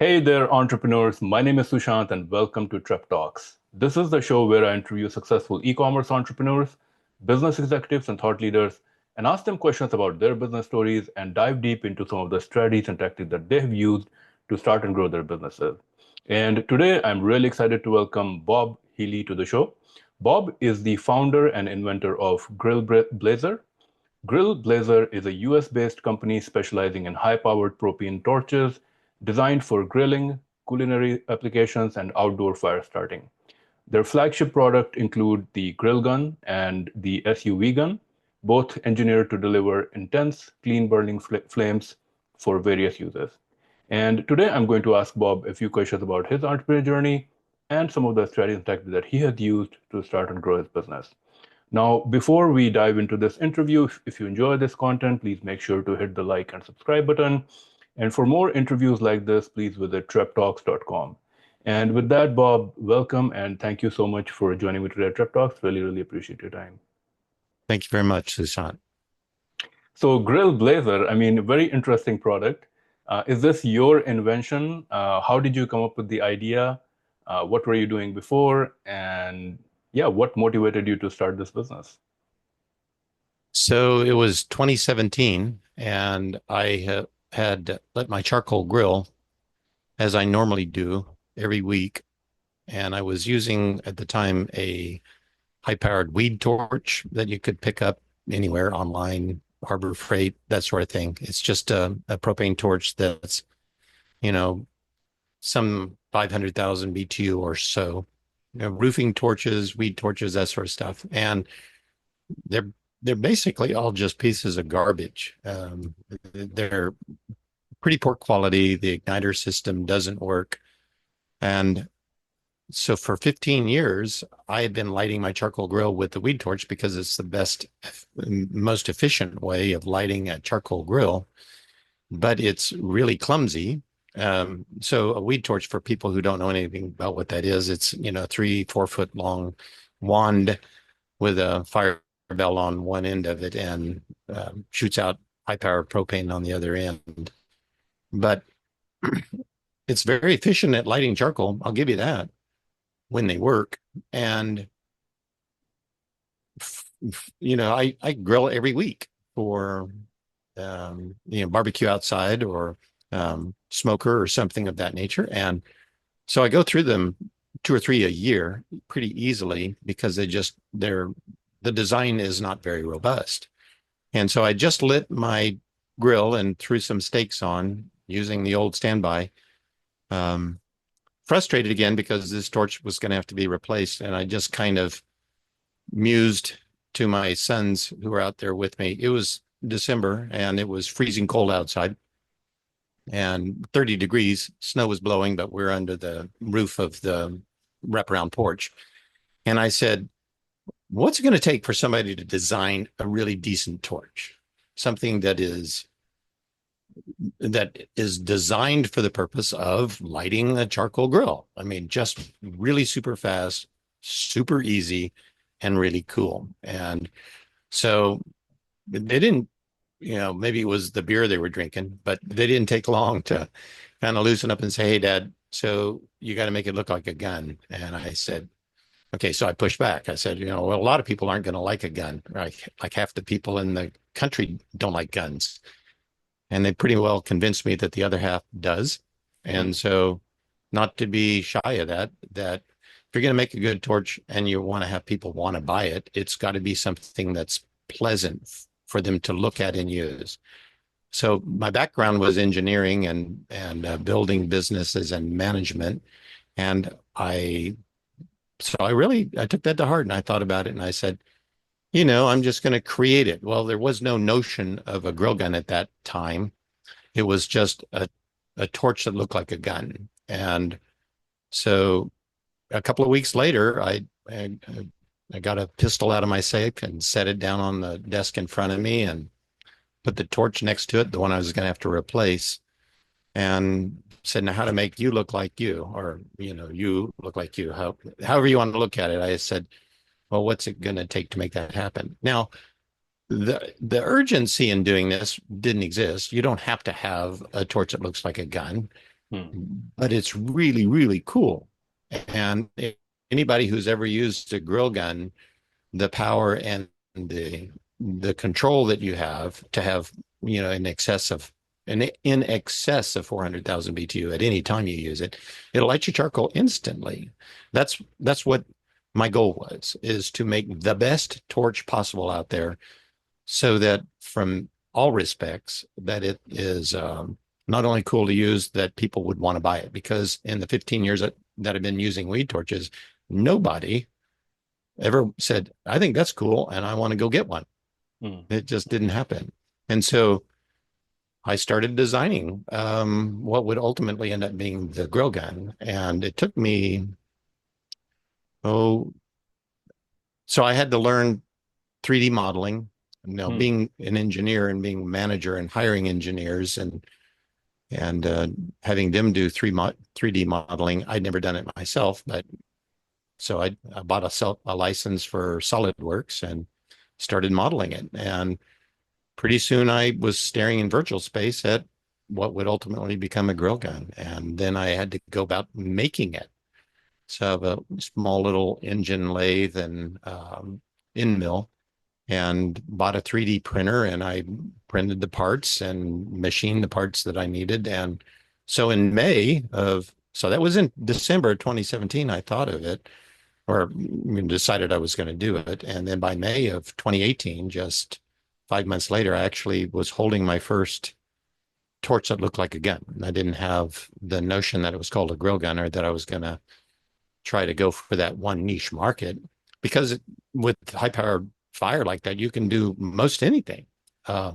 Hey there, entrepreneurs. My name is Sushant, and welcome to TrepTalks. This is the show where I interview successful e-commerce entrepreneurs, business executives, and thought leaders, and ask them questions about their business stories and dive deep into some of the strategies and tactics that they have used to start and grow their businesses. And today, I'm really excited to welcome Bob Healey to the show. Bob is the founder and inventor of GrillBlazer. GrillBlazer is a US-based company specializing in high-powered propane torches designed for grilling, culinary applications, and outdoor fire starting. Their flagship product include the grill gun and the SUV gun, both engineered to deliver intense, clean burning flames for various uses. And today I'm going to ask Bob a few questions about his entrepreneurial journey and some of the strategies and tactics that he has used to start and grow his business. Now, before we dive into this interview, if you enjoy this content, please make sure to hit the like and subscribe button. And for more interviews like this, please visit treptalks.com. And with that, Bob, welcome and thank you so much for joining me today at Trep Talks. Really, really appreciate your time. Thank you very much, Sushant. So, Grill Blazer, I mean, very interesting product. Is this your invention? How did you come up with the idea? What were you doing before? And yeah, what motivated you to start this business? So it was 2017, and I had lit my charcoal grill as I normally do every week. And I was using at the time a high-powered weed torch that you could pick up anywhere online, Harbor Freight, that sort of thing. It's just a propane torch that's, you know, some 500,000 BTU or so. Roofing torches, weed torches, that sort of stuff. And they're they're basically all just pieces of garbage. They're pretty poor quality. The igniter system doesn't work. And so for 15 years, I had been lighting my charcoal grill with the weed torch because it's the best, most efficient way of lighting a charcoal grill, but it's really clumsy. So a weed torch, for people who don't know anything about what that is, it's, 3, 4 foot long wand with a fire bell on one end of it and shoots out high power propane on the other end. But it's very efficient at lighting charcoal. I'll give you that when they work. And, I grill every week for, barbecue outside or smoker or something of that nature. And so I go through them 2 or 3 a year pretty easily because the design is not very robust. And so I just lit my grill and threw some steaks on using the old standby. Frustrated again because this torch was going to have to be replaced. And I just kind of mused to my sons who were out there with me. It was December and it was freezing cold outside and 30 degrees. Snow was blowing, but we're under the roof of the wraparound porch. And I said, what's it going to take for somebody to design a really decent torch? Something that is designed for the purpose of lighting a charcoal grill. I mean, just really super fast, super easy, and really cool. And so they didn't, maybe it was the beer they were drinking, but they didn't take long to kind of loosen up and say, hey, Dad, so you got to make it look like a gun. And I said, okay, so I pushed back. I said, well, a lot of people aren't going to like a gun. Right? Like half the people in the country don't like guns. And they pretty well convinced me that the other half does. And so not to be shy of that if you're going to make a good torch and you want to have people want to buy it, it's got to be something that's pleasant for them to look at and use. So my background was engineering and building businesses and management. And I took that to heart and I thought about it and I said, I'm just going to create it. Well, there was no notion of a grill gun at that time. It was just a torch that looked like a gun. And so a couple of weeks later, I got a pistol out of my safe and set it down on the desk in front of me and put the torch next to it, the one I was going to have to replace, and said, now how to make you look like you, or, you look like you, however you want to look at it. I said, well, what's it going to take to make that happen? Now, the urgency in doing this didn't exist. You don't have to have a torch that looks like a gun. Hmm. but it's really, really cool. And anybody who's ever used a grill gun, the power and the control that you have to have, in excess of 400,000 BTU at any time you use it, it'll light your charcoal instantly. That's what my goal was, is to make the best torch possible out there, so that from all respects that it is not only cool to use, that people would want to buy it. Because in the 15 years that I've been using weed torches, nobody ever said, I think that's cool and I want to go get one. Hmm. It just didn't happen. And so I started designing what would ultimately end up being the grill gun. And it took me, oh, so I had to learn 3D modeling. Now, Hmm. being an engineer and being a manager and hiring engineers and having them do 3D modeling, I'd never done it myself, but so I bought a license for SolidWorks and started modeling it. And pretty soon I was staring in virtual space at what would ultimately become a grill gun. And then I had to go about making it. So I have a small little engine lathe and end mill, and bought a 3D printer, and I printed the parts and machined the parts that I needed. And so so that was in December 2017, I thought of it, or decided I was going to do it. And then by May of 2018, just 5 months later, I actually was holding my first torch that looked like a gun. I didn't have the notion that it was called a grill gun, or that I was going to try to go for that one niche market, because with high powered fire like that, you can do most anything. Uh,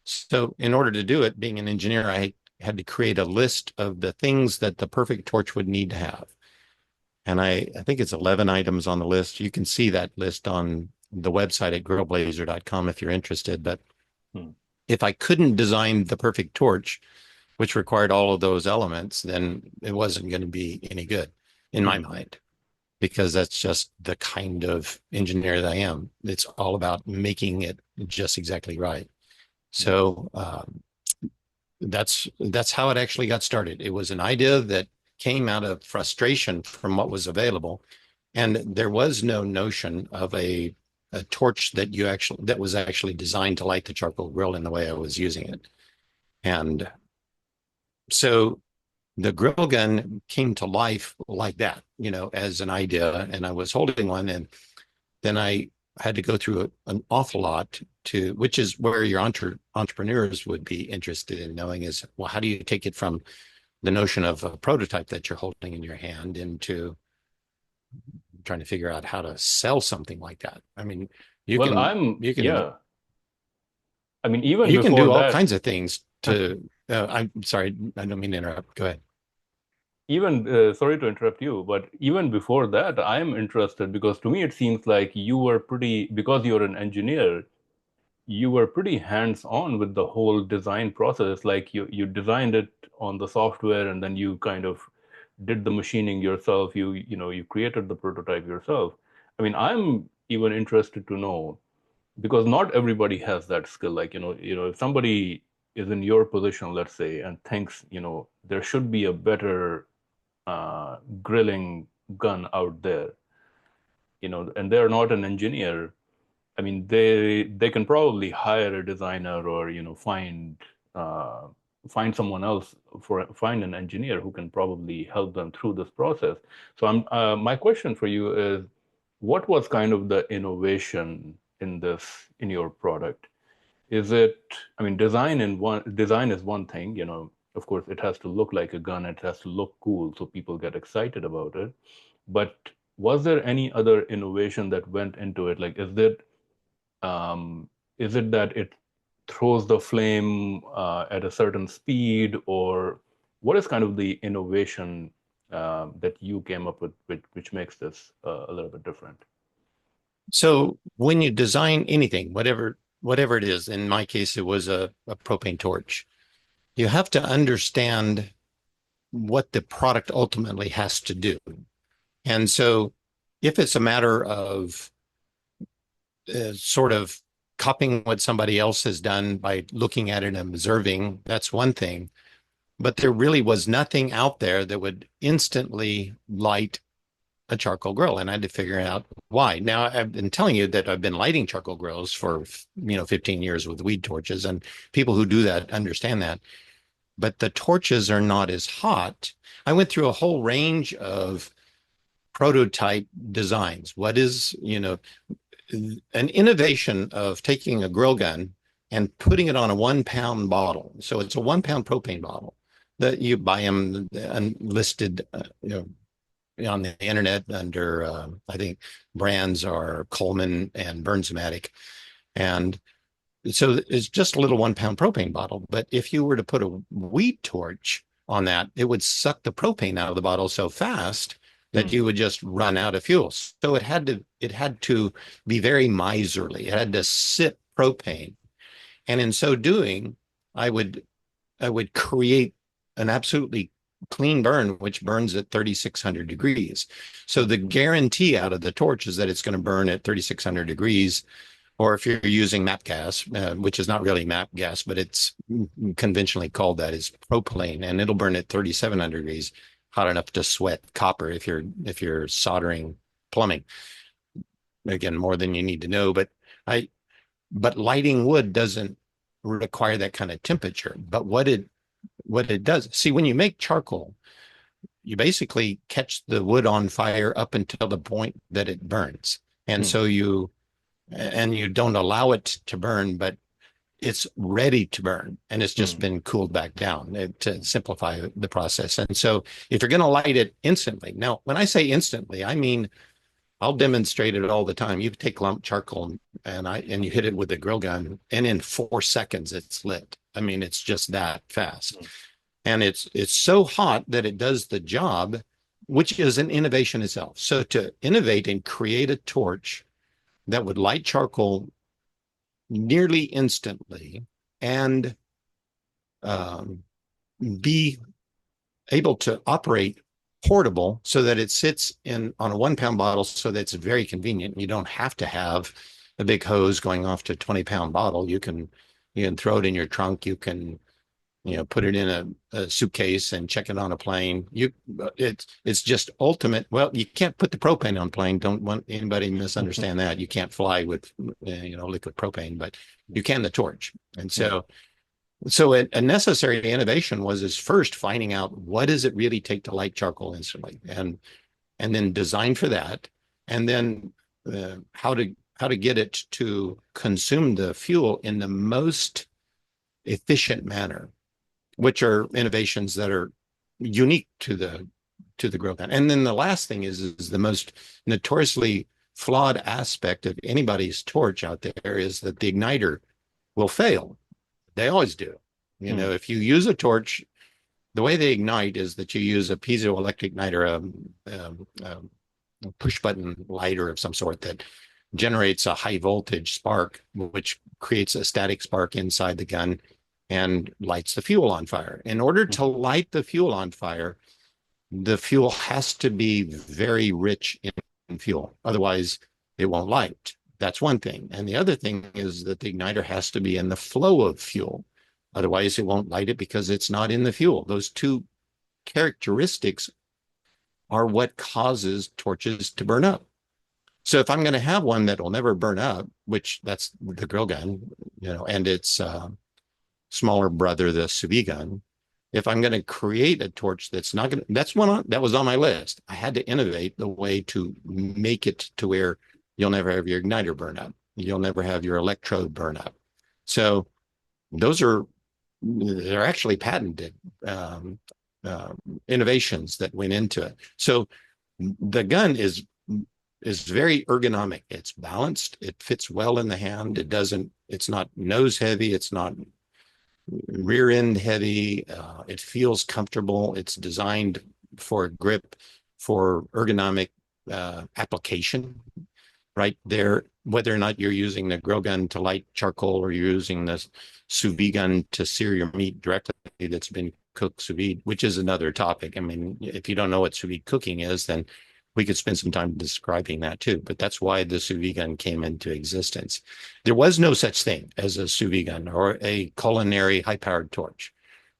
so in order to do it, being an engineer, I had to create a list of the things that the perfect torch would need to have. And I think it's 11 items on the list. You can see that list on the website at GrillBlazer.com if you're interested. But Hmm. if I couldn't design the perfect torch, which required all of those elements, then it wasn't going to be any good in my Hmm. mind, because that's just the kind of engineer that I am. It's all about making it just exactly right. Yeah. So that's how it actually got started. It was an idea that came out of frustration from what was available, and there was no notion of a torch that was actually designed to light the charcoal grill in the way I was using it. And so the grill gun came to life like that, as an idea, and I was holding one, and then I had to go through an awful lot which is where your entrepreneurs would be interested in knowing, is, well, how do you take it from the notion of a prototype that you're holding in your hand into trying to figure out how to sell something like that? I mean, you Well, can, you can, yeah. I mean, even you can before do all that, kinds of things I'm sorry, I don't mean to interrupt. Go ahead. even sorry to interrupt you, but even before that, I am interested because to me it seems like you were pretty, because you're an engineer, you were pretty hands-on with the whole design process. Like you designed it on the software and then you kind of did the machining yourself. You created the prototype yourself. I mean, I'm even interested to know because not everybody has that skill. Like, if somebody is in your position, let's say, and thinks, there should be a better grilling gun out there, and they're not an engineer. I mean, they can probably hire a designer or uh, find someone else find an engineer who can probably help them through this process. So my question for you is, what was kind of the innovation in your product? Is it, I mean, design is one thing, of course, it has to look like a gun, it has to look cool so people get excited about it. But was there any other innovation that went into it? Like, is it that it throws the flame at a certain speed, or what is kind of the innovation that you came up with, which makes this a little bit different? So when you design anything, whatever it is, in my case, it was a propane torch, you have to understand what the product ultimately has to do. And so if it's a matter of sort of copying what somebody else has done by looking at it and observing, that's one thing. but there really was nothing out there that would instantly light a charcoal grill, and I had to figure out why. Now, I've been telling you that I've been lighting charcoal grills for 15 years with weed torches, and people who do that understand that. But the torches are not as hot. I went through a whole range of prototype designs. What is, an innovation of taking a grill gun and putting it on a 1 pound bottle. So it's a 1 pound propane bottle that you buy them unlisted, on the internet under, I think brands are Coleman and Burns-Matic. And so it's just a little 1 pound propane bottle. But if you were to put a weed torch on that, it would suck the propane out of the bottle so fast that you would just run out of fuel. So it had to be very miserly. It had to sip propane. And in so doing, I would create an absolutely clean burn, which burns at 3,600 degrees. So the guarantee out of the torch is that it's going to burn at 3,600 degrees. Or if you're using MAP gas, which is not really MAP gas, but it's conventionally called that, is propylene, and it'll burn at 3,700 degrees, hot enough to sweat copper if you're soldering plumbing. Again, more than you need to know, but lighting wood doesn't require that kind of temperature. But what it does, see, when you make charcoal, you basically catch the wood on fire up until the point that it burns. And so you don't allow it to burn, but it's ready to burn, and it's just been cooled back down to simplify the process. And so if you're going to light it instantly, now, when I say instantly, I mean, I'll demonstrate it all the time. You take lump charcoal and you hit it with a grill gun, and in 4 seconds it's lit. I mean, it's just that fast. And it's so hot that it does the job, which is an innovation itself. So to innovate and create a torch that would light charcoal nearly instantly and be able to operate portable so that it sits on a 1 pound bottle, so that's very convenient. You don't have to have a big hose going off to a 20 pound bottle. You can throw it in your trunk. You can put it in a suitcase and check it on a plane. It's just ultimate. Well, you can't put the propane on a plane. Don't want anybody to misunderstand that. You can't fly with liquid propane, but you can the torch. And so a necessary innovation was first finding out what does it really take to light charcoal instantly, and then design for that, and then how to get it to consume the fuel in the most efficient manner, which are innovations that are unique to the grill gun. And then the last thing is the most notoriously flawed aspect of anybody's torch out there is that the igniter will fail. They always do. If you use a torch, the way they ignite is that you use a piezoelectric igniter, a push button lighter of some sort that generates a high voltage spark, which creates a static spark inside the gun and lights the fuel on fire. In order to light the fuel on fire, the fuel has to be very rich in fuel. Otherwise, it won't light. That's one thing. And the other thing is that the igniter has to be in the flow of fuel. Otherwise, it won't light it because it's not in the fuel. Those two characteristics are what causes torches to burn up. So if I'm going to have one that will never burn up, which that's the grill gun, and its smaller brother, the sous vide gun, if I'm going to create a torch that's not going to, that was on my list. I had to innovate the way to make it to where you'll never have your igniter burn up. You'll never have your electrode burn up. So they're actually patented innovations that went into it. So the gun is very ergonomic. It's balanced. It fits well in the hand. It's not nose heavy. It's not rear end heavy. It feels comfortable. It's designed for grip, for ergonomic application. Right there, whether or not you're using the grill gun to light charcoal or you're using the sous vide gun to sear your meat directly that's been cooked sous vide, which is another topic. I mean, if you don't know what sous vide cooking is, then we could spend some time describing that too. But that's why the sous vide gun came into existence. There was no such thing as a sous vide gun or a culinary high-powered torch.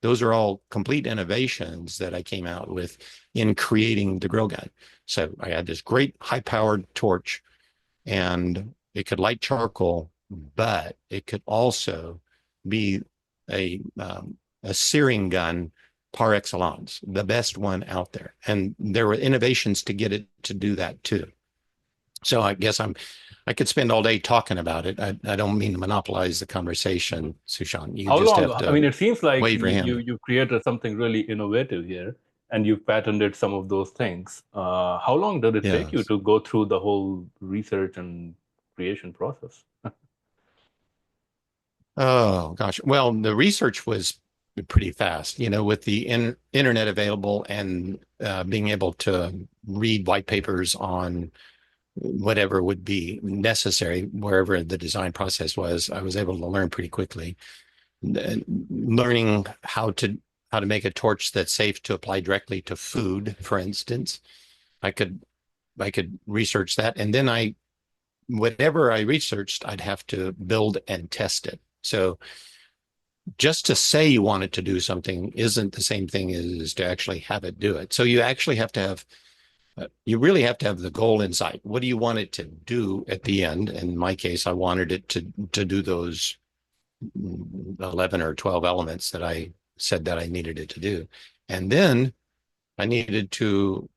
Those are all complete innovations that I came out with in creating the grill gun. So I had this great high-powered torch, and it could light charcoal, but it could also be a searing gun par excellence, the best one out there. And there were innovations to get it to do that too. So I guess I could spend all day talking about it. I don't mean to monopolize the conversation, Sushant. You How just have long? I to mean, it seems like wave your hand. you created something really innovative here, and you patented some of those things. How long did it take you Yes. to go through the whole research and creation process? Oh gosh. Well, the research was pretty fast, with the internet available and being able to read white papers on whatever would be necessary wherever the design process was. I was able to learn pretty quickly. Learning how to make a torch that's safe to apply directly to food, for instance. I could research that, and then whatever I researched, I'd have to build and test it. So just to say you wanted to do something isn't the same thing as to actually have it do it. So you really have to have the goal in sight. What do you want it to do at the end? In my case, I wanted it to do those 11 or 12 elements that I said that I needed it to do. And then I needed to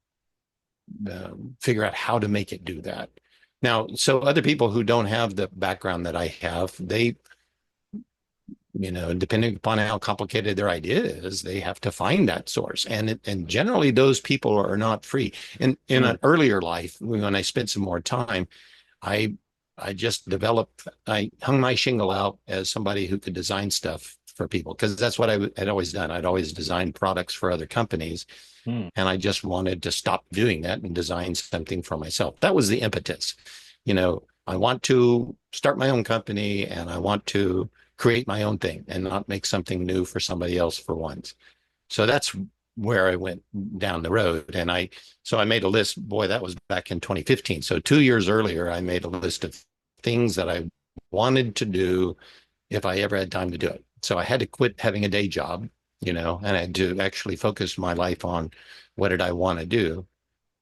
figure out how to make it do that. Now, so other people who don't have the background that I have, depending upon how complicated their idea is, they have to find that source. And generally those people are not free. In an earlier life, when I spent some more time, I I hung my shingle out as somebody who could design stuff for people, because that's what I had always done. I'd always designed products for other companies, Mm. and I just wanted to stop doing that and design something for myself. That was the impetus. I want to start my own company, and I want to create my own thing and not make something new for somebody else for once. So that's where I went down the road. So I made a list. Boy, that was back in 2015. So 2 years earlier, I made a list of things that I wanted to do if I ever had time to do it. So I had to quit having a day job, and I had to actually focus my life on what did I want to do.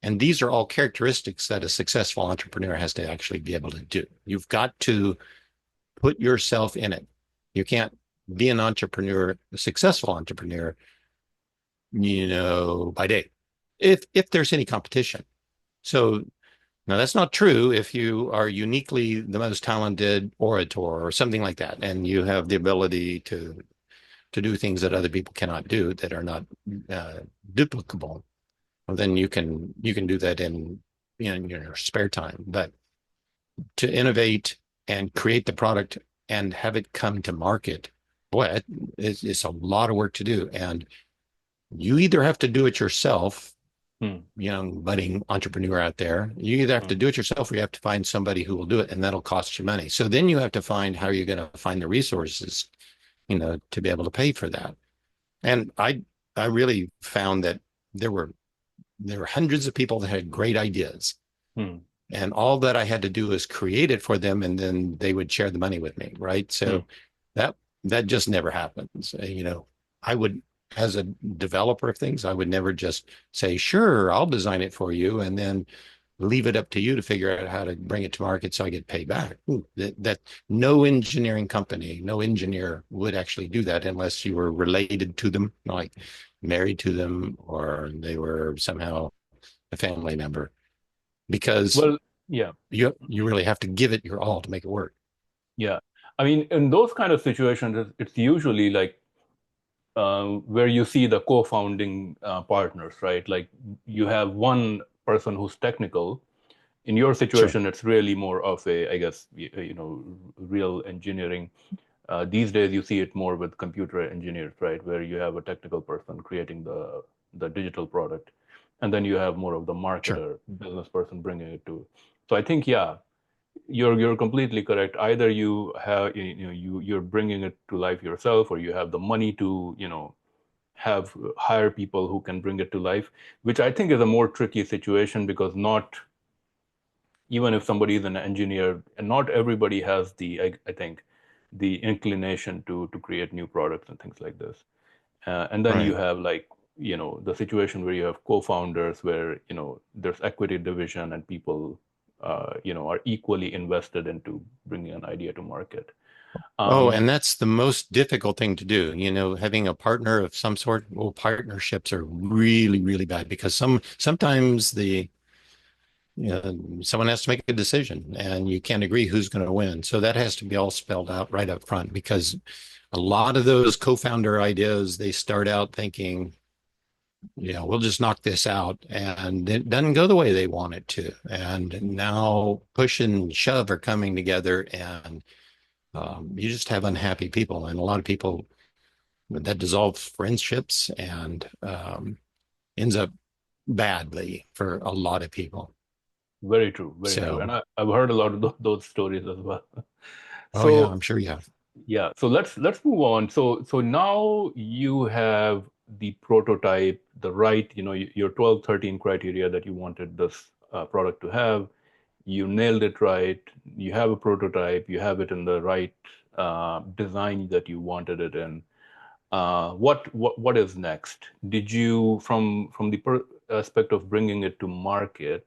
And these are all characteristics that a successful entrepreneur has to actually be able to do. You've got to put yourself in it. You can't be an entrepreneur, a successful entrepreneur, by day, if there's any competition. So now that's not true if you are uniquely the most talented orator or something like that, and you have the ability to do things that other people cannot do that are not duplicable. Well, then you can do that in your spare time. But to innovate and create the product and have it come to market, boy, it's a lot of work to do. And you either have to do it yourself, Mm. young budding entrepreneur out there. You either have to do it yourself or you have to find somebody who will do it, and that'll cost you money. So then you have to find how you're going to find the resources, to be able to pay for that. And I really found that there were hundreds of people that had great ideas. Mm. And all that I had to do was create it for them, and then they would share the money with me, right? So that just never happens. I would, as a developer of things, I would never just say, sure, I'll design it for you, and then leave it up to you to figure out how to bring it to market so I get paid back. That no engineering company, no engineer would actually do that unless you were related to them, like married to them, or they were somehow a family member, because Well, yeah, you really have to give it your all to make it work. yeah. I mean, in those kind of situations, it's usually like where you see the co-founding partners, right? Like you have one person who's technical. In your Sure. situation, it's really more of a, I guess, real engineering. These days, you see it more with computer engineers, right? Where you have a technical person creating the digital product, and then you have more of the Sure. marketer, business person bringing it to. So I think, yeah, you're completely correct. Either you have you're bringing it to life yourself, or you have the money to have hire people who can bring it to life, which I think is a more tricky situation, because not even if somebody is an engineer, and not everybody has I think the inclination to create new products and things like this. And then you Right. have like, the situation where you have co-founders where, there's equity division and people, are equally invested into bringing an idea to market. Oh, Um, and that's the most difficult thing to do. Having a partner of some sort. Well, partnerships are really, really bad because sometimes someone has to make a decision and you can't agree who's going to win. So that has to be all spelled out right up front because a lot of those co-founder ideas, they start out thinking, we'll just knock this out, and it doesn't go the way they want it to. And now push and shove are coming together, and you just have unhappy people, and a lot of people that dissolves friendships and ends up badly for a lot of people. Very true, very true. So, And I've heard a lot of those stories as well. oh yeah, So I'm sure you have. yeah, so let's move on. So now you have the prototype, the right, your 12, 13 criteria that you wanted this product to have. You nailed it right. You have a prototype. You have it in the right design that you wanted it in. What is next? Did you, from the aspect of bringing it to market,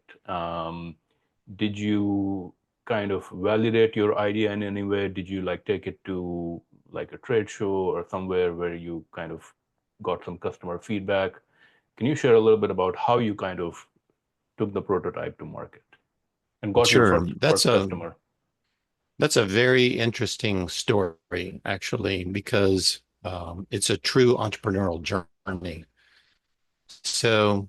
did you kind of validate your idea in any way? Did you like take it to like a trade show or somewhere where you kind of got some customer feedback? Can you share a little bit about how you kind of took the prototype to market and got your Sure. first customer? That's a very interesting story, actually, because it's a true entrepreneurial journey. So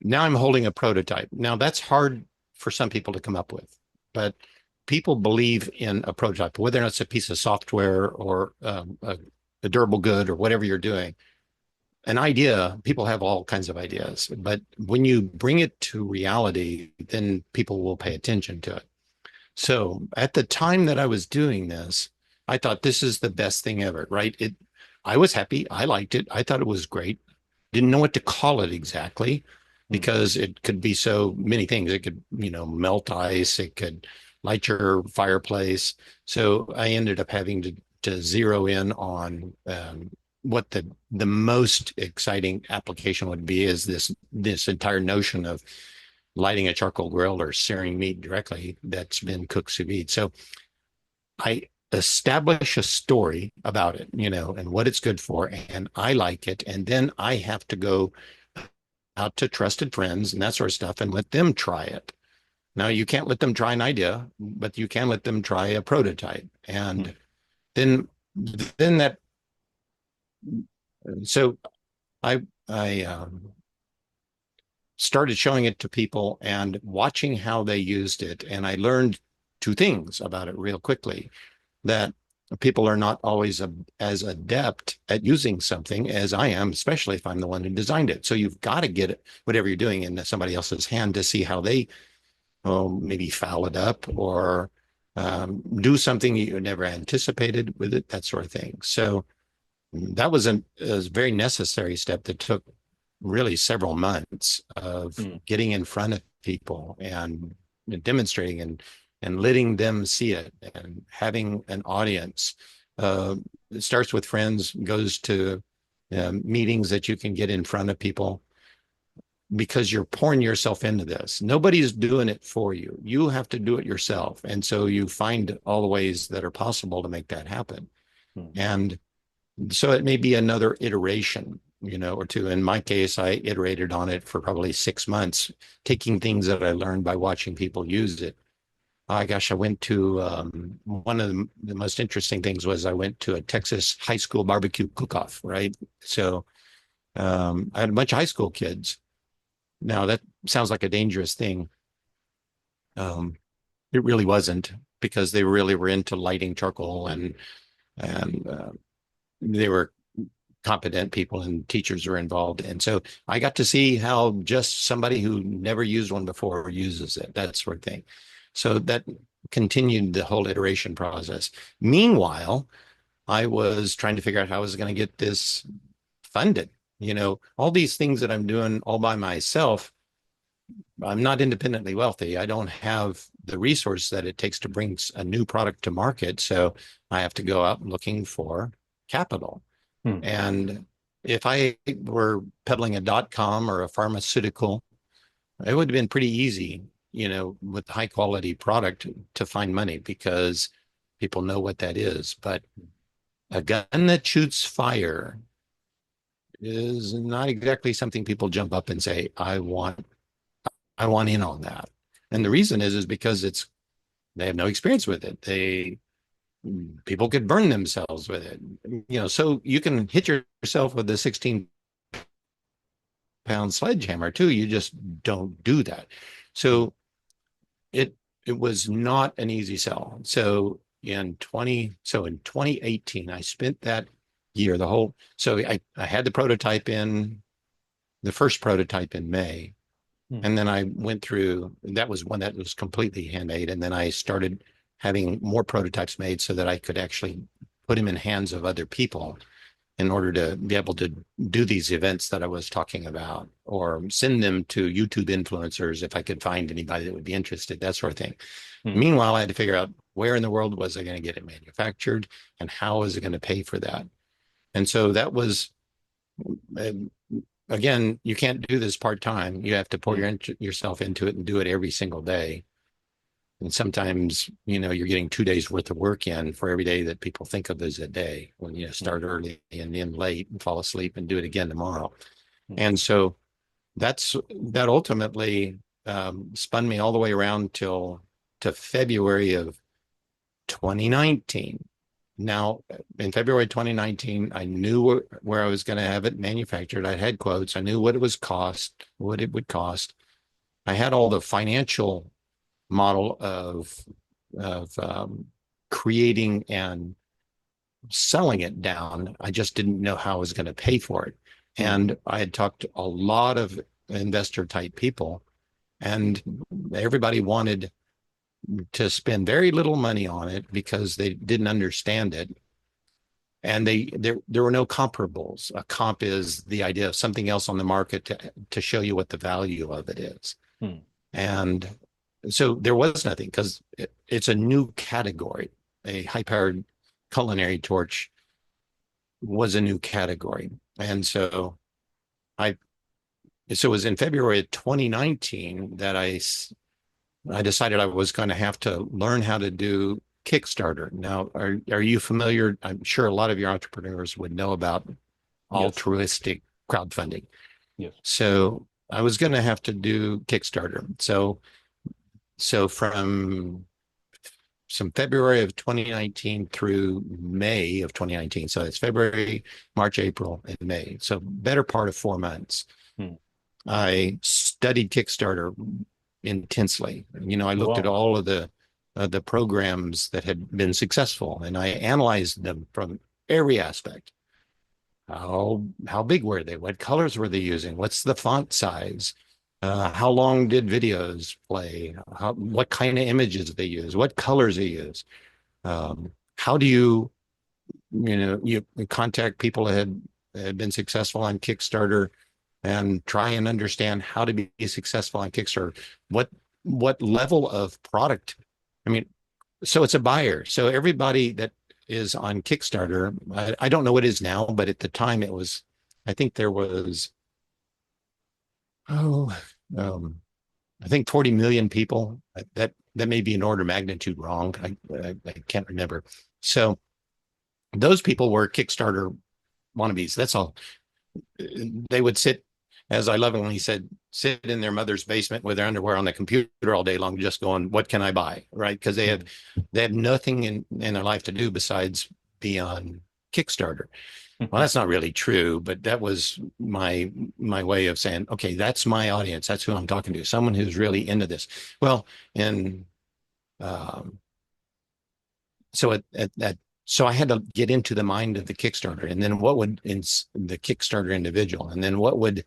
now I'm holding a prototype. Now that's hard for some people to come up with, but people believe in a prototype, whether or not it's a piece of software or a durable good or whatever you're doing. An idea, people have all kinds of ideas, but when you bring it to reality, then people will pay attention to it. So at the time that I was doing this, I thought this is the best thing ever, right? I was happy. I liked it. I thought it was great. Didn't know what to call it exactly Hmm. because it could be so many things. It could, melt ice. It could light your fireplace. So I ended up having to zero in on what the most exciting application would be is this entire notion of lighting a charcoal grill or searing meat directly that's been cooked sous vide. So I establish a story about it, and what it's good for, and I like it. And then I have to go out to trusted friends and that sort of stuff and let them try it. Now, you can't let them try an idea, but you can let them try a prototype. Hmm. And then, then that, so I started showing it to people and watching how they used it. And I learned two things about it real quickly, that people are not always as adept at using something as I am, especially if I'm the one who designed it. So you've got to get it, whatever you're doing, in somebody else's hand to see how they maybe foul it up or do something you never anticipated with it, that sort of thing. So that was a very necessary step that took really several months of Hmm. getting in front of people and demonstrating and letting them see it and having an audience. It starts with friends, goes to meetings that you can get in front of people because you're pouring yourself into this. Nobody's doing it for you. You have to do it yourself. And so you find all the ways that are possible to make that happen. Hmm. And so it may be another iteration, or two. In my case, I iterated on it for probably 6 months, taking things that I learned by watching people use it. I gosh, I went to one of the most interesting things was I went to a Texas high school barbecue cook-off, right? So I had a bunch of high school kids. Now that sounds like a dangerous thing. Um, it really wasn't because they really were into lighting charcoal and they were competent people and teachers were involved. And so I got to see how just somebody who never used one before uses it, that sort of thing. So that continued the whole iteration process. Meanwhile, I was trying to figure out how I was going to get this funded. All these things that I'm doing all by myself, I'm not independently wealthy. I don't have the resource that it takes to bring a new product to market. So I have to go out looking for capital. Hmm. And if I were peddling a .com or a pharmaceutical, it would have been pretty easy, with high quality product to find money because people know what that is. But a gun that shoots fire is not exactly something people jump up and say, I want in on that. And the reason is because they have no experience with it. People could burn themselves with it. So you can hit yourself with a 16-pound sledgehammer too. You just don't do that. So it was not an easy sell. So in 2018, I spent that year, I had the first prototype in May. And then I went through, that was one that was completely handmade. And then I started having more prototypes made so that I could actually put them in hands of other people in order to be able to do these events that I was talking about, or send them to YouTube influencers if I could find anybody that would be interested, that sort of thing. Meanwhile, I had to figure out where in the world was I going to get it manufactured and how was it going to pay for that. And so that was, again, you can't do this part-time. You have to pour yourself into it and do it every single day. And sometimes, you're getting 2 days worth of work in for every day that people think of as a day, when you start early and end late and fall asleep and do it again tomorrow. And so that ultimately spun me all the way around to February of 2019. Now, in February 2019, I knew where I was going to have it manufactured. I had quotes. I knew what it would cost. I had all the financial model of creating and selling it down. I just didn't know how I was going to pay for it. And I had talked to a lot of investor type people, and everybody wanted to spend very little money on it because they didn't understand it. And there were no comparables. A comp is the idea of something else on the market to show you what the value of it is. And so there was nothing, because it's a new category. A high-powered culinary torch was a new category. And so it was in February of 2019 that I decided I was going to have to learn how to do Kickstarter. Now, are you familiar? I'm sure a lot of your entrepreneurs would know about altruistic crowdfunding. Yes. So I was going to have to do Kickstarter. So from February of 2019 through May of 2019. So it's February, March, April, and May. So better part of 4 months. I studied Kickstarter intensely. I looked at all of the programs that had been successful, and I analyzed them from every aspect. How big were they? What colors were they using? What's the font size? How long did videos play? What kind of images they use? What colors they use? How do you contact people that had been successful on Kickstarter and try and understand how to be successful on Kickstarter? What level of product? So it's a buyer. So everybody that is on Kickstarter, I don't know what it is now, but at the time I think there was, I think 40 million people. That may be an order of magnitude wrong. I can't remember. So those people were Kickstarter wannabes. That's all. They would sit, as I lovingly said, sit in their mother's basement with their underwear on the computer all day long, just going, what can I buy? Right? Because they have nothing in their life to do besides be on Kickstarter. Well, that's not really true, but that was my way of saying, okay, that's my audience. That's who I'm talking to. Someone who's really into this. Well, so I had to get into the mind of the Kickstarter, and then what would the Kickstarter individual, and then what would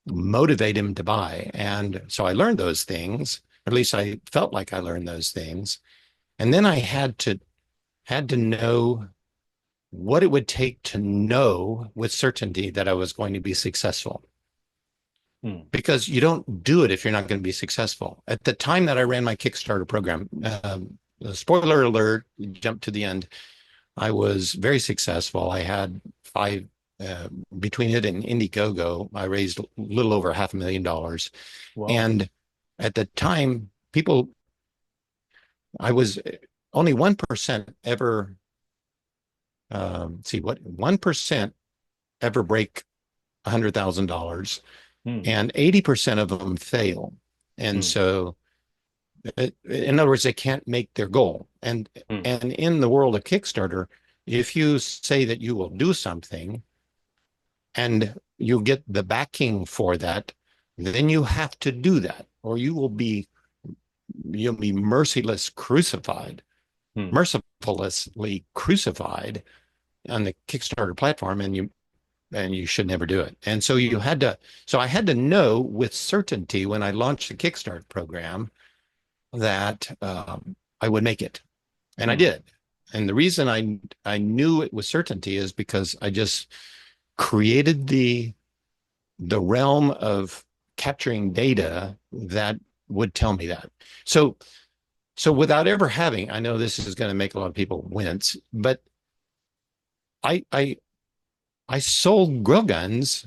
motivate him to buy. And so I learned those things, or at least I felt like I learned those things. And then I had to know what it would take to know with certainty that I was going to be successful. Because you don't do it if you're not going to be successful. At the time that I ran my Kickstarter program, spoiler alert, jump to the end, I was very successful. I had between it and Indiegogo, I raised a little over $500,000. Wow. And at the time, I was only 1% ever, see what, 1% ever break $100,000, Hmm. and 80% of them fail. And Hmm. so, in other words, they can't make their goal. Hmm. And in the world of Kickstarter, if you say that you will do something and you get the backing for that, then you have to do that, or you'll be Hmm. mercilessly crucified on the Kickstarter platform, and you should never do it. And so Hmm. I had to know with certainty when I launched the Kickstarter program that I would make it, and I Hmm. did. And the reason I knew it with certainty is because I just created the realm of capturing data that would tell me that. So without ever having, I know this is going to make a lot of people wince, but I I I sold grill guns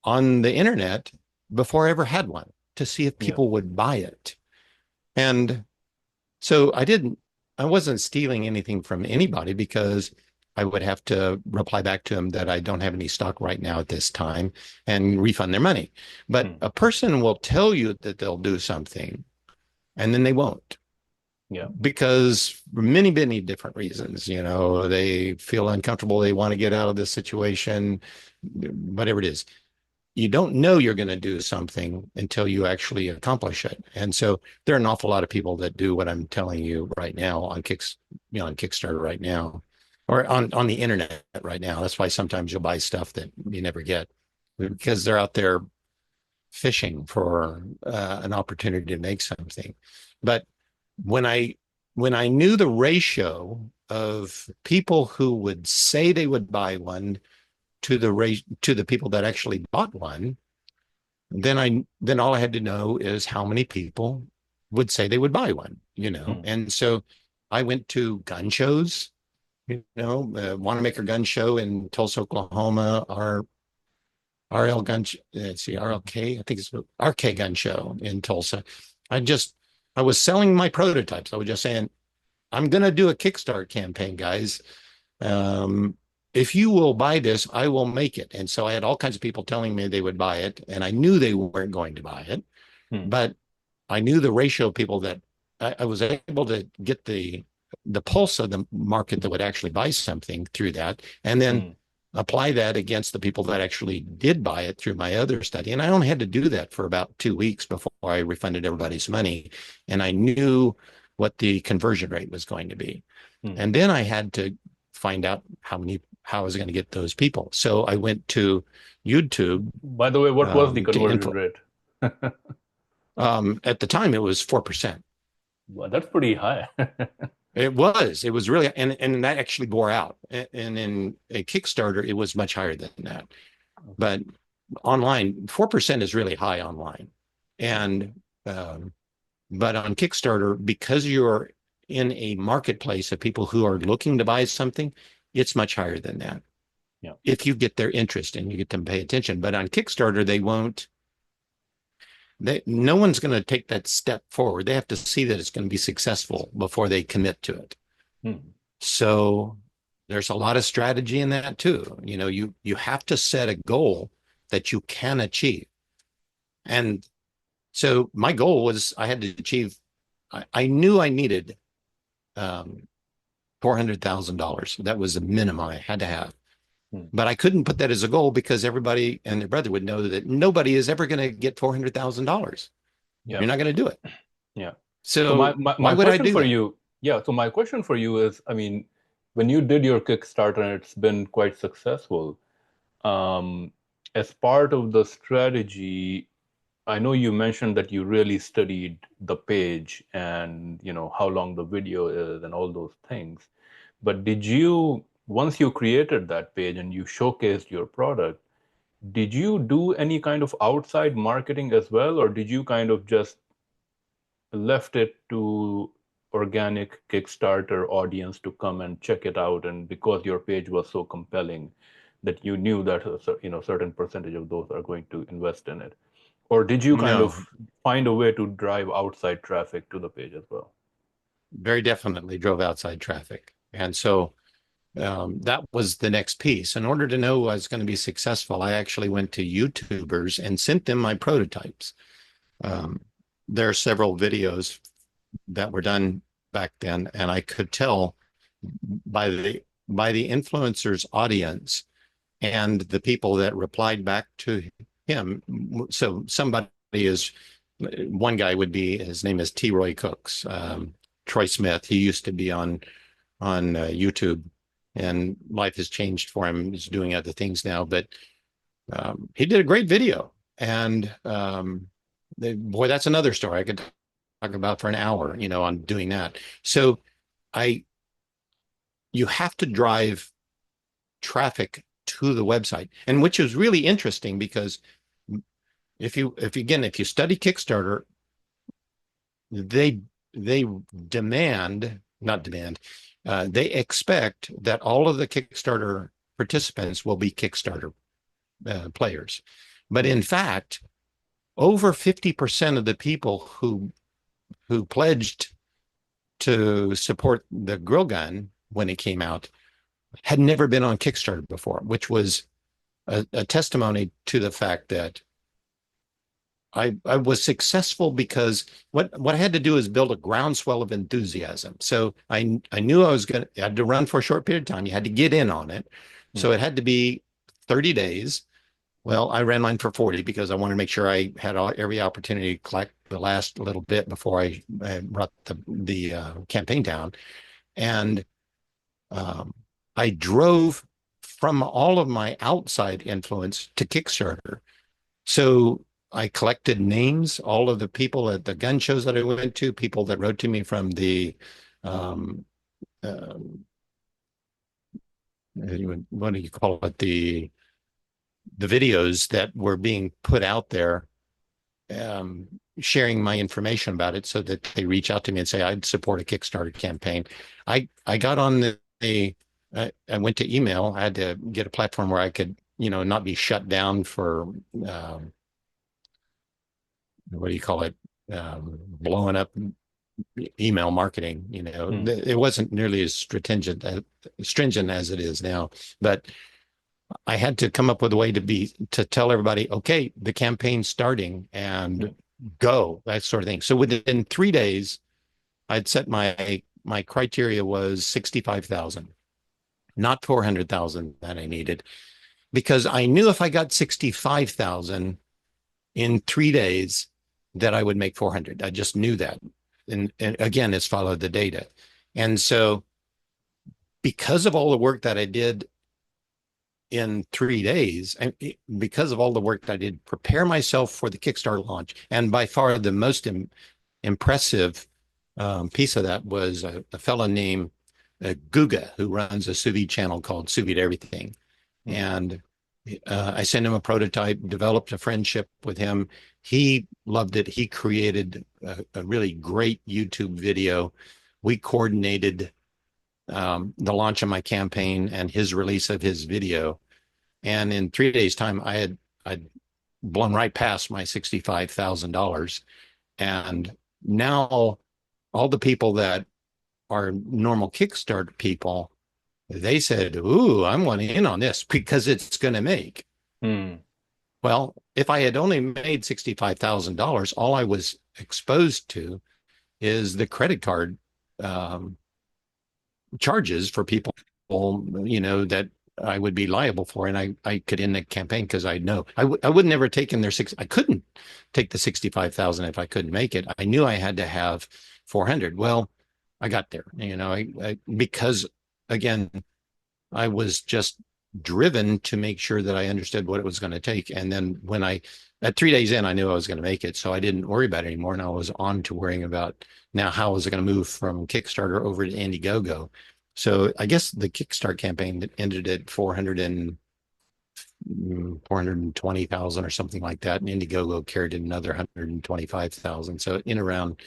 on the internet before I ever had one to see if Yeah. people would buy it. And so I wasn't stealing anything from anybody because I would have to reply back to them that I don't have any stock right now at this time and refund their money. But Hmm. a person will tell you that they'll do something and then they won't, Yeah. because for many, many different reasons. They feel uncomfortable. They want to get out of this situation, whatever it is. You don't know you're going to do something until you actually accomplish it. And so there are an awful lot of people that do what I'm telling you right now on Kickstarter right now, or on the internet right now. That's why sometimes you'll buy stuff that you never get because they're out there fishing for an opportunity to make something. But when I when I knew the ratio of people who would say they would buy one to the people that actually bought one, then all I had to know is how many people would say they would buy one. Hmm. And so I went to gun shows, Wanamaker Gun Show in Tulsa, Oklahoma, our RL Gun, let's see, RLK, I think it's RK Gun Show in Tulsa. I just, I was selling my prototypes. I was just saying, I'm going to do a Kickstarter campaign, guys. Um, if you will buy this, I will make it. And so I had all kinds of people telling me they would buy it, and I knew they weren't going to buy it, Hmm. but I knew the ratio of people that I was able to get the pulse of the market that would actually buy something through that, and then Hmm. apply that against the people that actually did buy it through my other study. And I only had to do that for about 2 weeks before I refunded everybody's money, and I knew what the conversion rate was going to be. Hmm. And then I had to find out how I was going to get those people. So I went to YouTube By the way, what was the to conversion info. rate? At the time, it was 4%. Well, that's pretty high. It was really, and that actually bore out. And in a Kickstarter, it was much higher than that. Okay. But online, 4% is really high online. Yeah. And, but on Kickstarter, because you're in a marketplace of people who are looking to buy something, it's much higher than that. Yeah. If you get their interest and you get them to pay attention. But on Kickstarter, they won't, no one's going to take that step forward. They have to see that it's going to be successful before they commit to it. Hmm. So there's a lot of strategy in that too. You have to set a goal that you can achieve. And so my goal was I had to achieve, I knew I needed $400,000. That was the minimum I had to have. Hmm. But I couldn't put that as a goal because everybody and their brother would know that nobody is ever going to get $400,000. Yeah. You're not going to do it. Yeah. So So why my would I question do for that? you, yeah, so my question for you is, I mean, when you did your Kickstarter and it's been quite successful, um, as part of the strategy, I know you mentioned that you really studied the page and, how long the video is and all those things. But once you created that page and you showcased your product, did you do any kind of outside marketing as well, or did you kind of just left it to organic Kickstarter audience to come and check it out? And because your page was so compelling, that you knew that certain percentage of those are going to invest in it? Or did you kind No, of find a way to drive outside traffic to the page as well? very definitely drove outside traffic. And so that was the next piece. In order to know I was going to be successful, I actually went to YouTubers and sent them my prototypes. Um, there are several videos that were done back then, and I could tell by the influencer's audience and the people that replied back to him. So somebody is one guy would be, his name is T. Roy Cooks, Troy Smith. He used to be on YouTube, and life has changed for him. He's doing other things now, but he did a great video. And boy, that's another story I could talk about for an hour, on doing that. So you have to drive traffic to the website, and which is really interesting because if you study Kickstarter, they they expect that all of the Kickstarter participants will be Kickstarter players. But in fact, over 50% of the people who pledged to support the grill gun when it came out had never been on Kickstarter before, which was a testimony to the fact that I was successful because what I had to do is build a groundswell of enthusiasm. So I knew I had to run for a short period of time. You had to get in on it. So it had to be 30 days. Well, I ran mine for 40 because I wanted to make sure I had every opportunity to collect the last little bit before I brought the campaign down. And I drove from all of my outside influence to Kickstarter. So I collected names, all of the people at the gun shows that I went to, people that wrote to me from the, what do you call it? The videos that were being put out there, sharing my information about it so that they reach out to me and say, I'd support a Kickstarter campaign. I got on I went to email. I had to get a platform where I could, not be shut down for, what do you call it? Blowing up email marketing. It wasn't nearly as stringent as it is now, but I had to come up with a way to tell everybody, okay, the campaign's starting and go, that sort of thing. So within 3 days, I'd set my criteria was 65,000, not 400,000 that I needed, because I knew if I got 65,000 in 3 days that I would make 400. I just knew that. And again, it's followed the data. And so because of all the work that I did in 3 days, and because of all the work that I did prepare myself for the Kickstarter launch, and by far the most impressive piece of that was a fellow named Guga, who runs a sous vide channel called Sous Vide Everything. And I sent him a prototype, developed a friendship with him. He loved it. He created a really great YouTube video. We coordinated the launch of my campaign and his release of his video. And in 3 days' time, I'd blown right past my $65,000. And now all the people that are normal Kickstarter people, they said, ooh, I'm wanting in on this because it's going to make. Well, if I had only made $65,000, all I was exposed to is the credit card charges for people, that I would be liable for. And I could end the campaign because I know I would never taken I couldn't take the 65,000 if I couldn't make it. I knew I had to have 400. Well, I got there, because again, I was just driven to make sure that I understood what it was going to take. And then at 3 days in, I knew I was going to make it. So I didn't worry about it anymore. And I was on to worrying about now, how was it going to move from Kickstarter over to Indiegogo? So I guess the Kickstarter campaign ended at 420,000 or something like that. And Indiegogo carried another 125,000. So in around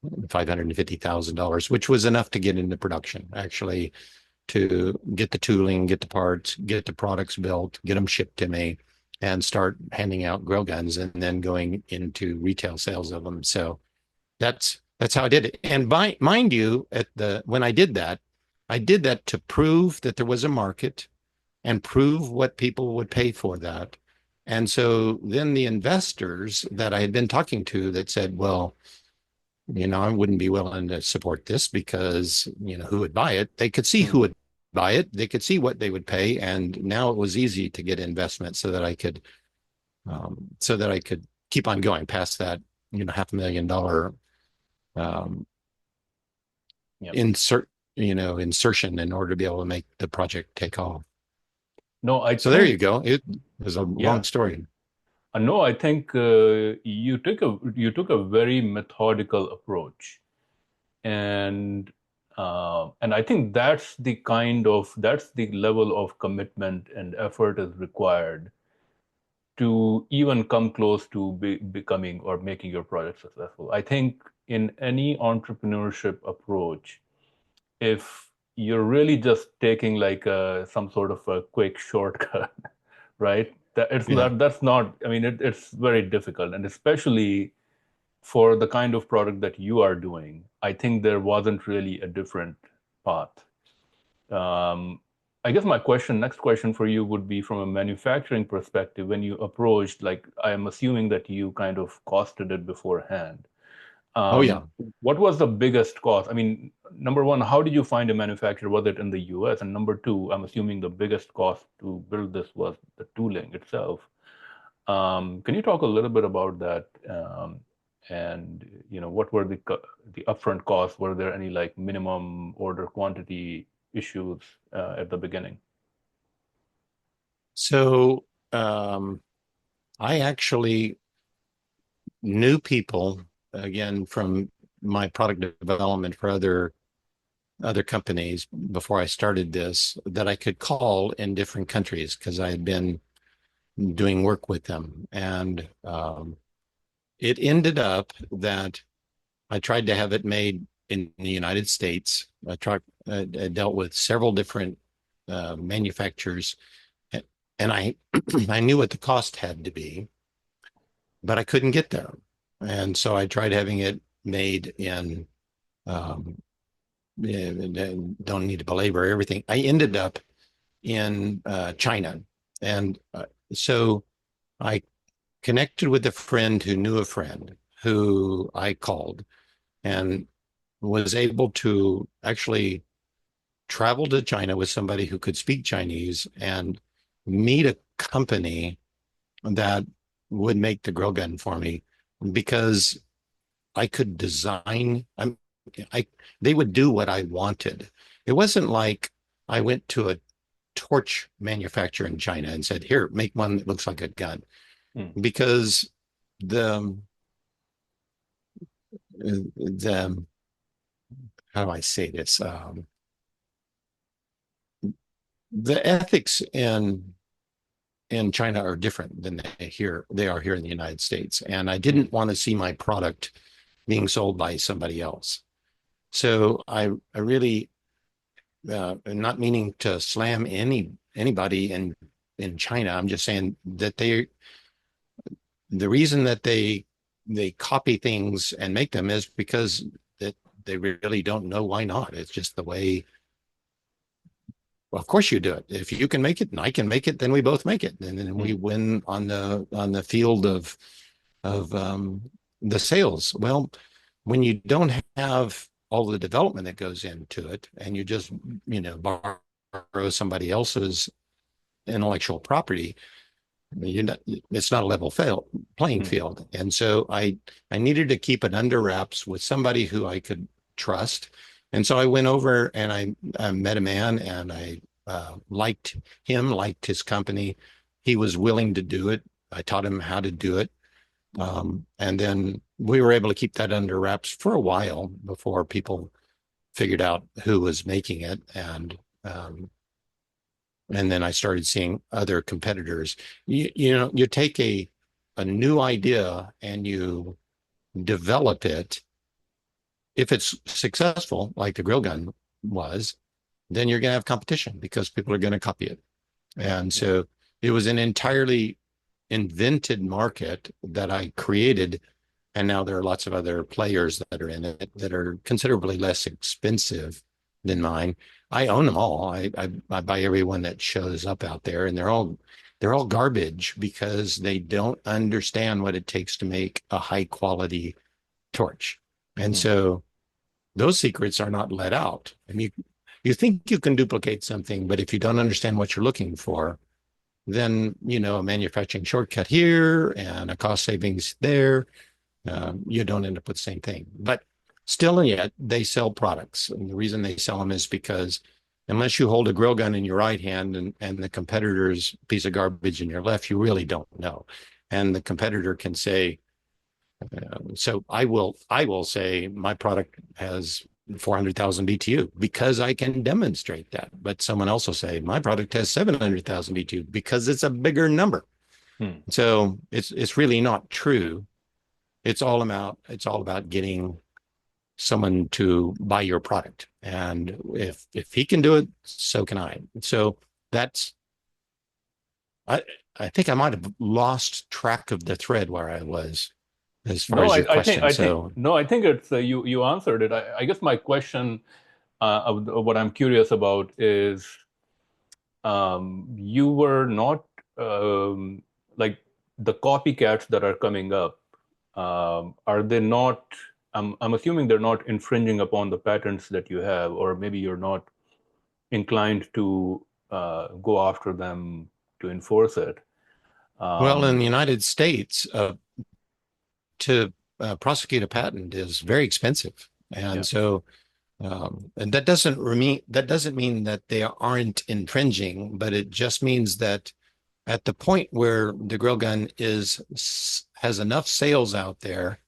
$550,000, which was enough to get into production. Actually, to get the tooling, get the parts, get the products built, get them shipped to me, and start handing out grill guns and then going into retail sales of them. So that's how I did it. And mind you, when I did that to prove that there was a market and prove what people would pay for that. And so then the investors that I had been talking to that said, well, I wouldn't be willing to support this because, who would buy it? They could see who would buy it. They could see what they would pay. And now it was easy to get investment so that I could keep on going past that, $500,000 Yep. insertion in order to be able to make the project take off. No, So there you go. It was a long story. No, I think you took a very methodical approach, and I think that's the level of commitment and effort is required to even come close to becoming or making your project successful. I think in any entrepreneurship approach, if you're really just taking like some sort of a quick shortcut, right? That's not, I mean, it's very difficult. And especially for the kind of product that you are doing, I think there wasn't really a different path. I guess my next question for you would be from a manufacturing perspective, when you approached, like, I'm assuming that you kind of costed it beforehand. Oh, yeah. What was the biggest cost? I mean, number one, how did you find a manufacturer? Was it in the US? And number two, I'm assuming the biggest cost to build this was the tooling itself. Can you talk a little bit about that? And what were the upfront costs? Were there any like minimum order quantity issues at the beginning? So I actually knew people, again, from my product development for other companies before I started this, that I could call in different countries because I had been doing work with them. And it ended up that I tried to have it made in the United States. I dealt with several different manufacturers, and I I knew what the cost had to be, but I couldn't get there. And so I tried having it made in, don't need to belabor everything. I ended up in China. And so I connected with a friend who knew a friend who I called and was able to actually travel to China with somebody who could speak Chinese and meet a company that would make the grill gun for me because I could design. They would do what I wanted. It wasn't like I went to a torch manufacturer in China and said, "Here, make one that looks like a gun," because the how do I say this? The ethics in China are different than they are here in the United States, and I didn't want to see my product being sold by somebody else. So I really, not meaning to slam anybody in China. I'm just saying that the reason that they copy things and make them is because that they really don't know why not. It's just the way. Well, of course you do it. If you can make it and I can make it, then we both make it, and then we win on the field of the sales. Well, when you don't have all the development that goes into it, and you just borrow somebody else's intellectual property, it's not a level playing field. And so I needed to keep it under wraps with somebody who I could trust. And so I went over and I met a man, and I liked him, liked his company. He was willing to do it. I taught him how to do it. And then we were able to keep that under wraps for a while before people figured out who was making it. And then I started seeing other competitors. You take a new idea and you develop it. If it's successful, like the grill gun was, then you're going to have competition because people are going to copy it. And so it was an entirely invented market that I created. And now there are lots of other players that are in it that are considerably less expensive than mine. I own them all. I buy every one that shows up out there, and they're all garbage because they don't understand what it takes to make a high quality torch. And Hmm. so those secrets are not let out. I mean, you think you can duplicate something, but if you don't understand what you're looking for, then a manufacturing shortcut here and a cost savings there, you don't end up with the same thing. But still and yet, they sell products. And the reason they sell them is because unless you hold a grill gun in your right hand and the competitor's piece of garbage in your left, you really don't know. And the competitor can say, so I will say my product has 400,000 BTU because I can demonstrate that. But someone else will say my product has 700,000 BTU because it's a bigger number. Hmm. So it's really not true. It's all about getting someone to buy your product. And if he can do it, so can I. So that's I I think I might have lost track of the thread where I was as far No, as I, your I think question. I think So no, I think it's you answered it. I guess my question, of what I'm curious about is, you were not, like, the copycats that are coming up. Are they not? I'm assuming they're not infringing upon the patents that you have, or maybe you're not inclined to go after them to enforce it. well, in Um, the United States, to prosecute a patent is very expensive, and yeah, so and that doesn't mean that they aren't infringing, but it just means that at the point where the grill gun has enough sales out there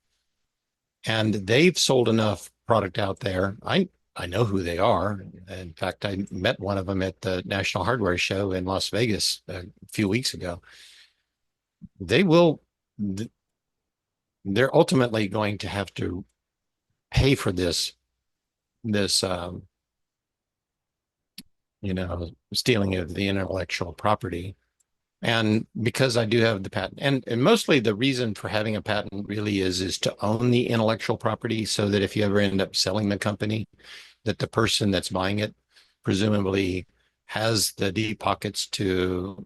and they've sold enough product out there. I know who they are. In fact, I met one of them at the National Hardware Show in Las Vegas a few weeks ago. They will they're ultimately going to have to pay for this stealing of the intellectual property. And because I do have the patent, and mostly the reason for having a patent really is to own the intellectual property so that if you ever end up selling the company, that the person that's buying it presumably has the deep pockets to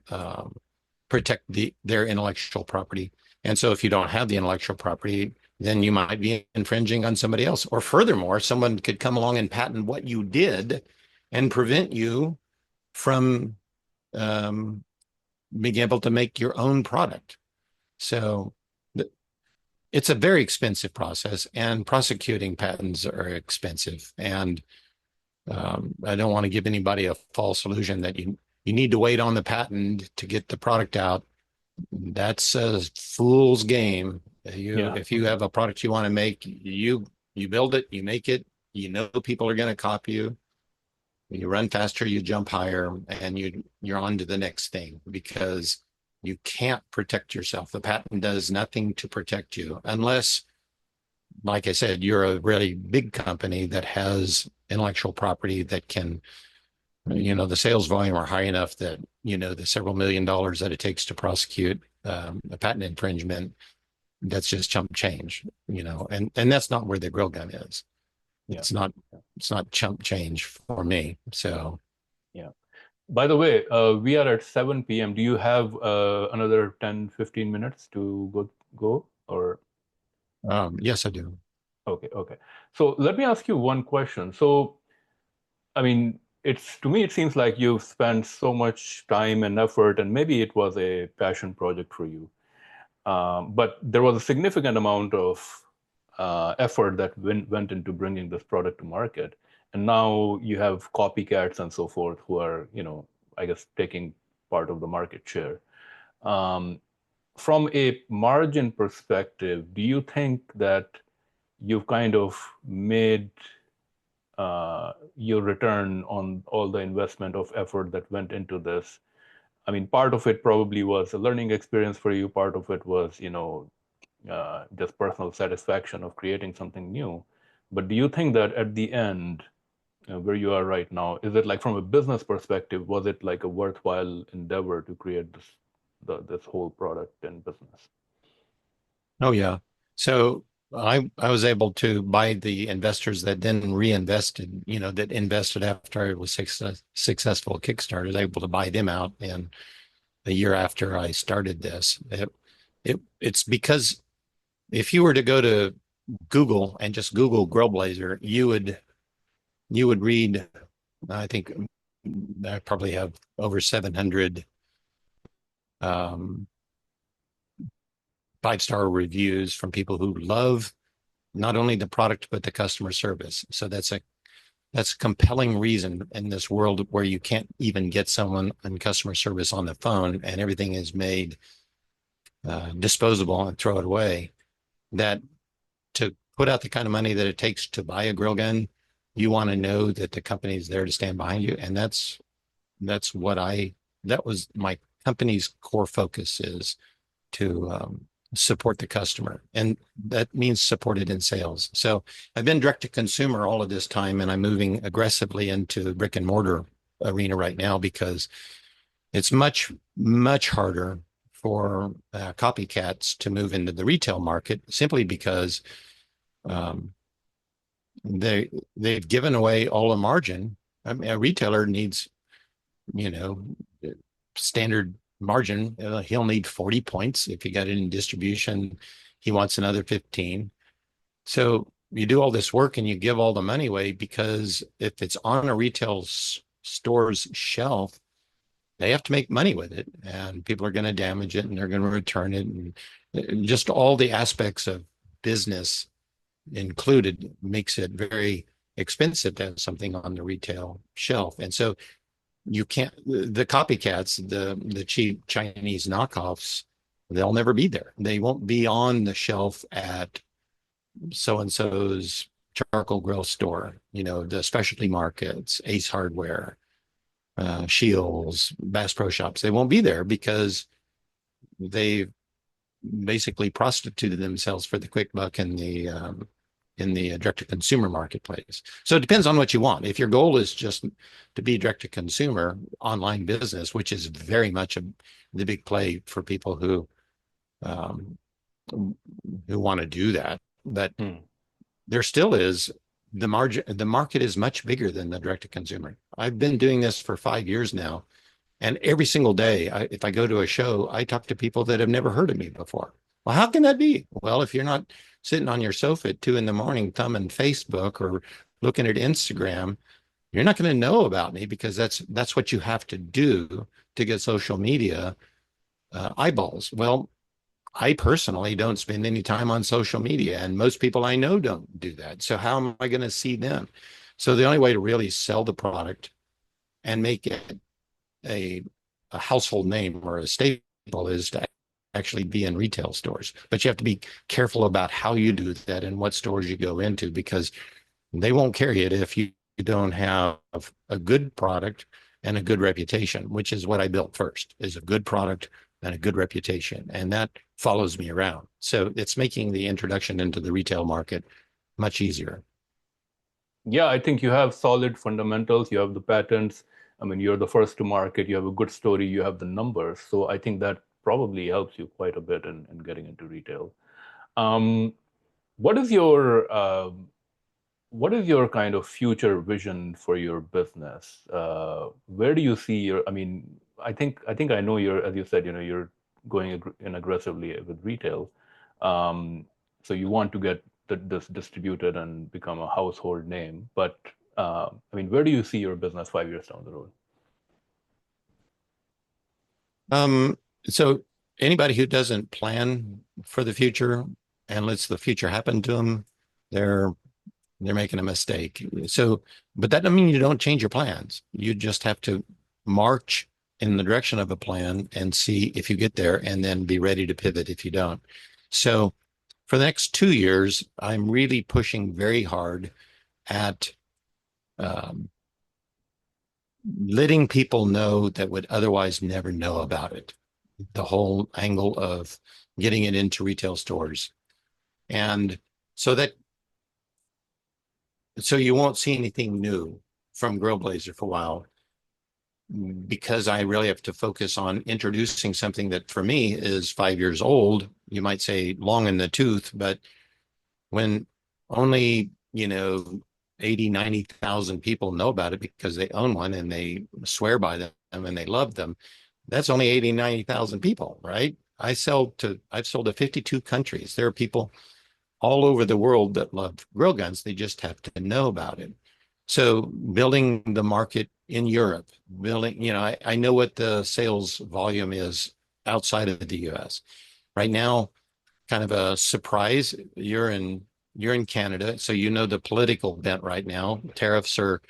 protect their intellectual property. And so if you don't have the intellectual property, then you might be infringing on somebody else. Or furthermore, someone could come along and patent what you did and prevent you from um, being able to make your own product. So it's a very expensive process, and prosecuting patents are expensive. And I don't want to give anybody a false illusion that you need to wait on the patent to get the product out. That's a fool's game. yeah, If you have a product you want to make, you build it, you make it. You know people are going to copy you. You run faster, you jump higher, and you're on to the next thing because you can't protect yourself. The patent does nothing to protect you unless, like I said, you're a really big company that has intellectual property that can, the sales volume are high enough that, the several $1 million that it takes to prosecute a patent infringement, that's just chump change, and that's not where the grill gun is. yeah, It's not chump change for me. So, yeah. By the way, we are at 7 p.m. Do you have another 10, 15 minutes to go or? yes, I do. Okay, okay. So let me ask you one question. So, I mean, it's to me, it seems like you've spent so much time and effort, and maybe it was a passion project for you. But there was a significant amount of effort that went into bringing this product to market. And now you have copycats and so forth who are, I guess, taking part of the market share. Um, from a margin perspective, do you think that you've kind of made your return on all the investment of effort that went into this? I mean, part of it probably was a learning experience for you. Part of it was, just personal satisfaction of creating something new. But do you think that at the end, where you are right now? Is it like from a business perspective, was it like a worthwhile endeavor to create this whole product and business? Oh yeah. So I was able to buy the investors that then reinvested, that invested after I was successful at Kickstarter. I was able to buy them out in a year after I started this. It's because if you were to go to Google and just Google GrillBlazer, you would read, I think I probably have over 700 um, 5-star reviews from people who love not only the product but the customer service. So that's a compelling reason in this world where you can't even get someone in customer service on the phone and everything is made disposable and throw it away. That to put out the kind of money that it takes to buy a grill gun, you want to know that the company is there to stand behind you, and that's what that was my company's core focus, is to support the customer. And that means supported in sales. So I've been direct to consumer all of this time, and I'm moving aggressively into the brick and mortar arena right now because it's much, much harder for copycats to move into the retail market simply because um, they've given away all the margin. I mean, a retailer needs, you know, standard margin. He'll need 40 points. If you got it in distribution, he wants another 15. So you do all this work and you give all the money away because if it's on a retail store's shelf, they have to make money with it, and people are going to damage it and they're going to return it. And just all the aspects of business included makes it very expensive to have something on the retail shelf. And so you can't, the copycats, the cheap Chinese knockoffs, they'll never be there. They won't be on the shelf at so and so's charcoal grill store, the specialty markets, Ace Hardware, Shields, Bass Pro Shops. They won't be there because they've basically prostituted themselves for the quick buck in the direct-to-consumer marketplace. So it depends on what you want. If your goal is just to be direct-to-consumer online business, which is very much the big play for people who want to do that, but there still is the margin. The market is much bigger than the direct-to-consumer. I've been doing this for 5 years now, and every single day, if I go to a show, I talk to people that have never heard of me before. Well, how can that be? Well, if you're not sitting on your sofa at 2 a.m, thumbing Facebook or looking at Instagram, you're not going to know about me because that's what you have to do to get social media eyeballs. Well, I personally don't spend any time on social media, and most people I know don't do that. So how am I going to see them? So the only way to really sell the product and make it a household name or a staple is to actually be in retail stores. But you have to be careful about how you do that and what stores you go into, because they won't carry it if you don't have a good product and a good reputation, which is what I built first, is a good product and a good reputation. And that follows me around. So it's making the introduction into the retail market much easier. Yeah, I think you have solid fundamentals. You have the patents. I mean, you're the first to market. You have a good story. You have the numbers. So I think that probably helps you quite a bit in getting into retail. Um, what is your kind of future vision for your business? Where do you see your? I mean, I think I know you're, as you said, you're going in aggressively with retail. So you want to get this distributed and become a household name. But I mean, where do you see your business 5 years down the road? So anybody who doesn't plan for the future and lets the future happen to them, they're making a mistake. So, but that doesn't mean you don't change your plans. You just have to march in the direction of a plan and see if you get there, and then be ready to pivot if you don't. So for the next 2 years, I'm really pushing very hard at letting people know that would otherwise never know about it. The whole angle of getting it into retail stores. And so you won't see anything new. from GrillBlazer for a while because I really have to focus on introducing something that for me is 5 years old. You might say long in the tooth, but when only, 80, 90,000 people know about it because they own one and they swear by them and they love them, that's only 80, 90,000 people, right? I've sold to 52 countries. There are people all over the world that love grill guns. They just have to know about it. So building the market in Europe, I know what the sales volume is outside of the US. Right now, kind of a surprise, you're in Canada, so the political bent right now. Tariffs are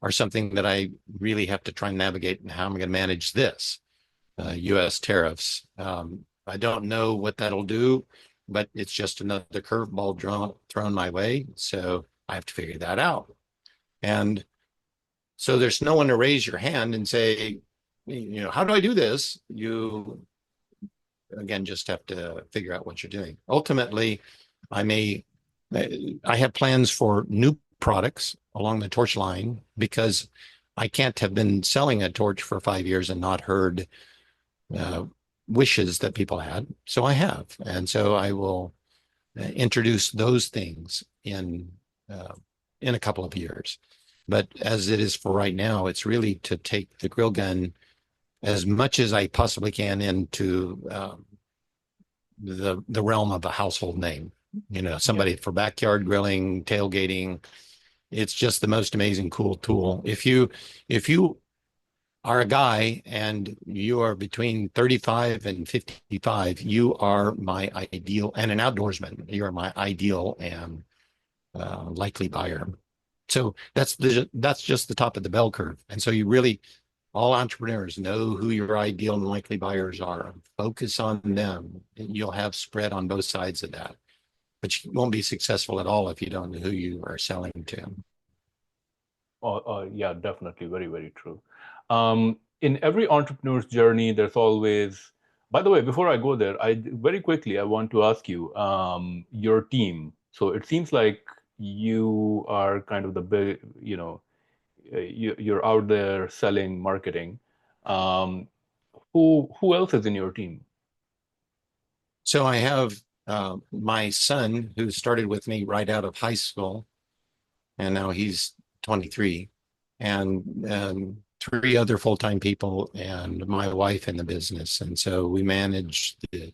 something that I really have to try and navigate and how I'm going to manage this. US tariffs. I don't know what that'll do, but it's just another curveball thrown my way. So I have to figure that out. And so there's no one to raise your hand and say, how do I do this? You, again, just have to figure out what you're doing. Ultimately, I have plans for new products along the torch line because I can't have been selling a torch for 5 years and not heard wishes that people had. So I have. And so I will introduce those things in a couple of years. But as it is for right now, it's really to take the grill gun as much as I possibly can into the realm of a household name. Somebody for backyard grilling, tailgating. It's just the most amazing, cool tool. If you are a guy and you are between 35 and 55, you are my ideal, and an outdoorsman, you're my ideal and likely buyer. So that's just the top of the bell curve. And so all entrepreneurs know who your ideal and likely buyers are. Focus on them. And you'll have spread on both sides of that. But you won't be successful at all if you don't know who you are selling to. Yeah, definitely. Very, very true. In every entrepreneur's journey, there's always, by the way, before I go there, very quickly, I want to ask you, your team. So it seems like you are kind of the big, you're out there selling, marketing. Who else is in your team? So I have my son who started with me right out of high school, and now he's 23, and 3 other full-time people and my wife in the business. And so we manage the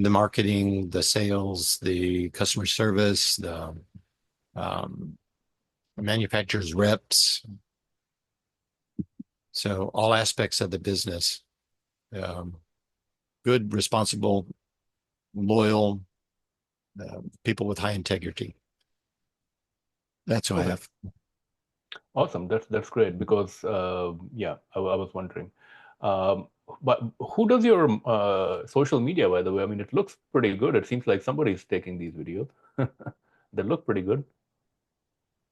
marketing, the sales, the customer service, the manufacturer's reps. So all aspects of the business, good, responsible, loyal, people with high integrity. That's who I have. Awesome. That's great because yeah, I was wondering. But who does your social media, by the way? I mean, it looks pretty good. It seems like somebody's taking these videos. They look pretty good.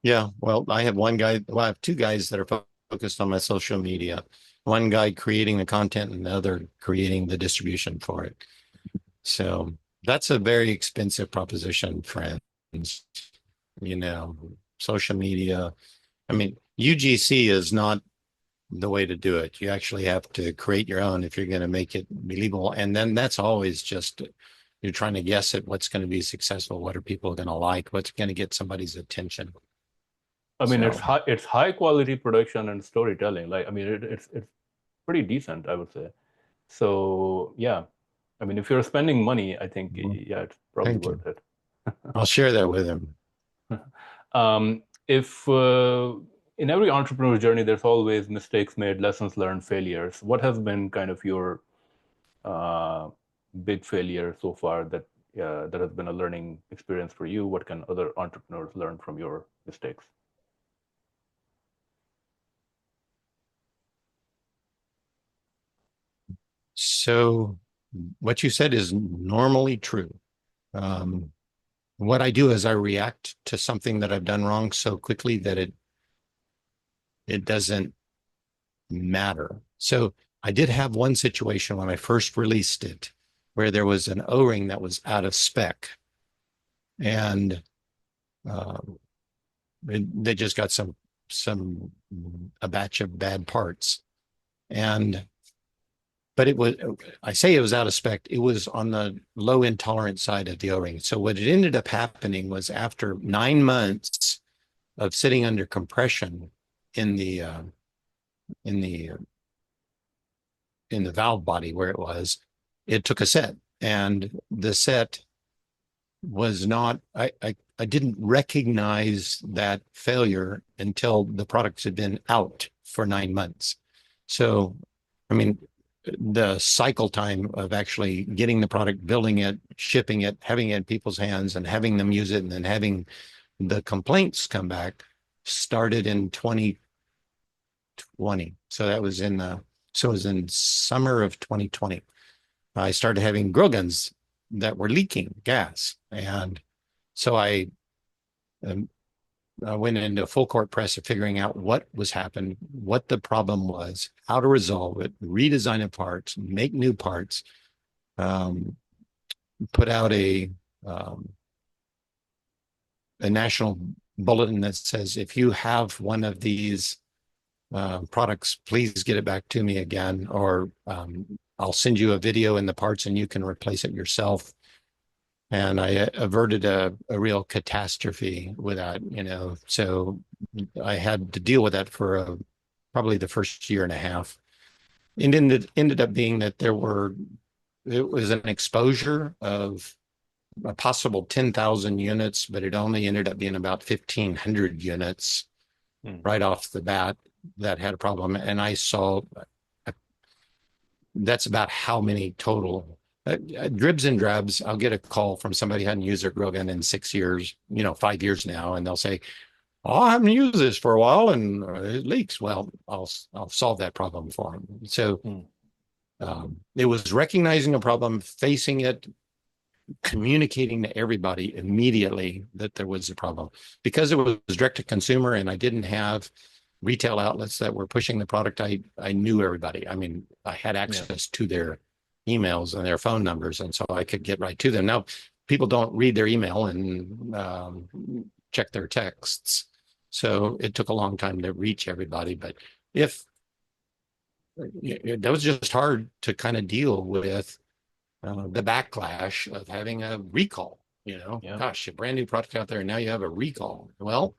Yeah, well, I have I have 2 guys that are focused on my social media. One guy creating the content and the other creating the distribution for it. So that's a very expensive proposition, friends. Social media. I mean, UGC is not the way to do it. You actually have to create your own if you're going to make it believable. And then that's always just, you're trying to guess at what's going to be successful. What are people going to like? What's going to get somebody's attention? I mean, it's high quality production and storytelling. Like, I mean, it's pretty decent, I would say. So yeah, I mean, if you're spending money, I think yeah, it's probably worth it. I'll share that with him. If in every entrepreneur journey, there's always mistakes made, lessons learned, failures. What has been kind of your big failure so far that has been a learning experience for you? What can other entrepreneurs learn from your mistakes? So what you said is normally true. What I do is I react to something that I've done wrong so quickly that it doesn't matter. So I did have one situation when I first released it where there was an O-ring that was out of spec, and they just got some a batch of bad parts. But I say it was out of spec. It was on the low intolerance side of the O-ring. So what it ended up happening was after 9 months of sitting under compression in the valve body where it took a set, and the set was not, I didn't recognize that failure until the products had been out for 9 months. So, I mean, the cycle time of actually getting the product, building it, shipping it, having it in people's hands and having them use it, and then having the complaints come back started in 2020. So it was in summer of 2020. I started having grill guns that were leaking gas. And so I went into a full court press of figuring out what was happening, what the problem was, how to resolve it, redesign the parts, make new parts, put out a national bulletin that says, if you have one of these products, please get it back to me again, or I'll send you a video in the parts and you can replace it yourself. And I averted a real catastrophe with that, so I had to deal with that for probably the first year and a half. It ended up being that it was an exposure of a possible 10,000 units, but it only ended up being about 1,500 units right off the bat that had a problem. And I saw that's about how many total. Dribs and drabs, I'll get a call from somebody who hadn't used their grill gun in 6 years, 5 years now, and they'll say, "Oh, I haven't used this for a while and it leaks." Well, I'll solve that problem for them. So it was recognizing a problem, facing it, communicating to everybody immediately that there was a problem. Because it was direct to consumer and I didn't have retail outlets that were pushing the product, I knew everybody. I mean, I had access to their emails and their phone numbers, and so I could get right to them. Now, people don't read their email and check their texts, so it took a long time to reach everybody. But that was just hard to kind of deal with the backlash of having a recall. Gosh, a brand new product out there, and now you have a recall. Well,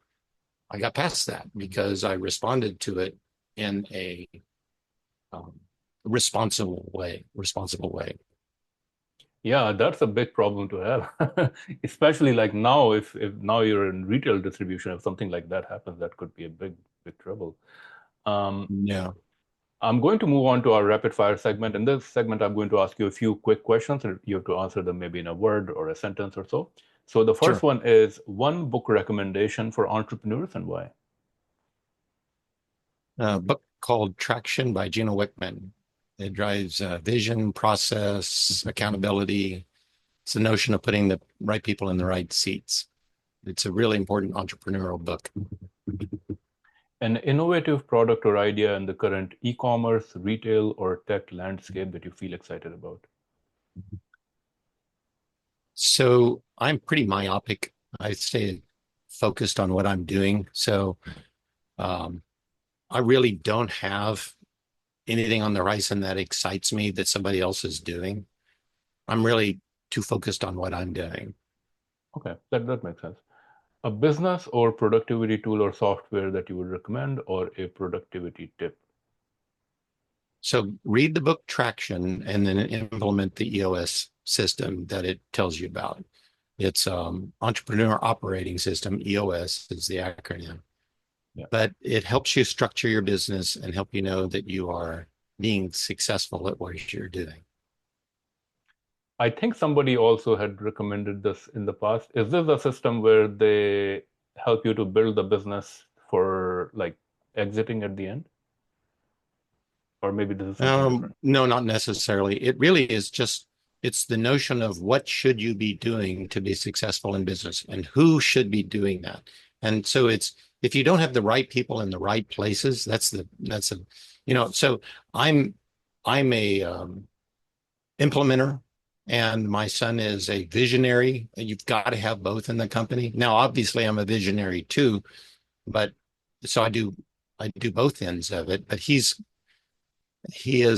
I got past that because I responded to it in a responsible way. Yeah, that's a big problem to have, especially like now, if now you're in retail distribution, if something like that happens, that could be a big trouble. Yeah. I'm going to move on to our rapid fire segment. In this segment, I'm going to ask you a few quick questions, and you have to answer them maybe in a word or a sentence or so. So the first one is one book recommendation for entrepreneurs and why? A book called Traction by Gino Wickman. It drives vision, process, accountability. It's the notion of putting the right people in the right seats. It's a really important entrepreneurial book. An innovative product or idea in the current e-commerce, retail, or tech landscape that you feel excited about? So I'm pretty myopic. I stay focused on what I'm doing. So I really don't have anything on the horizon that excites me that somebody else is doing. I'm really too focused on what I'm doing. Okay, that makes sense. A business or productivity tool or software that you would recommend, or a productivity tip? So read the book Traction and then implement the EOS system that it tells you about. It's Entrepreneur Operating System, EOS is the acronym. Yeah. But it helps you structure your business and help you know that you are being successful at what you're doing. I think somebody also had recommended this in the past. Is this a system where they help you to build the business for like exiting at the end? Or maybe this is something different? No, not necessarily. It really is just, it's the notion of what should you be doing to be successful in business and who should be doing that. And so it's, if you don't have the right people in the right places, so I'm a implementer and my son is a visionary. You've got to have both in the company. Now, obviously I'm a visionary too, but so I do both ends of it, but he's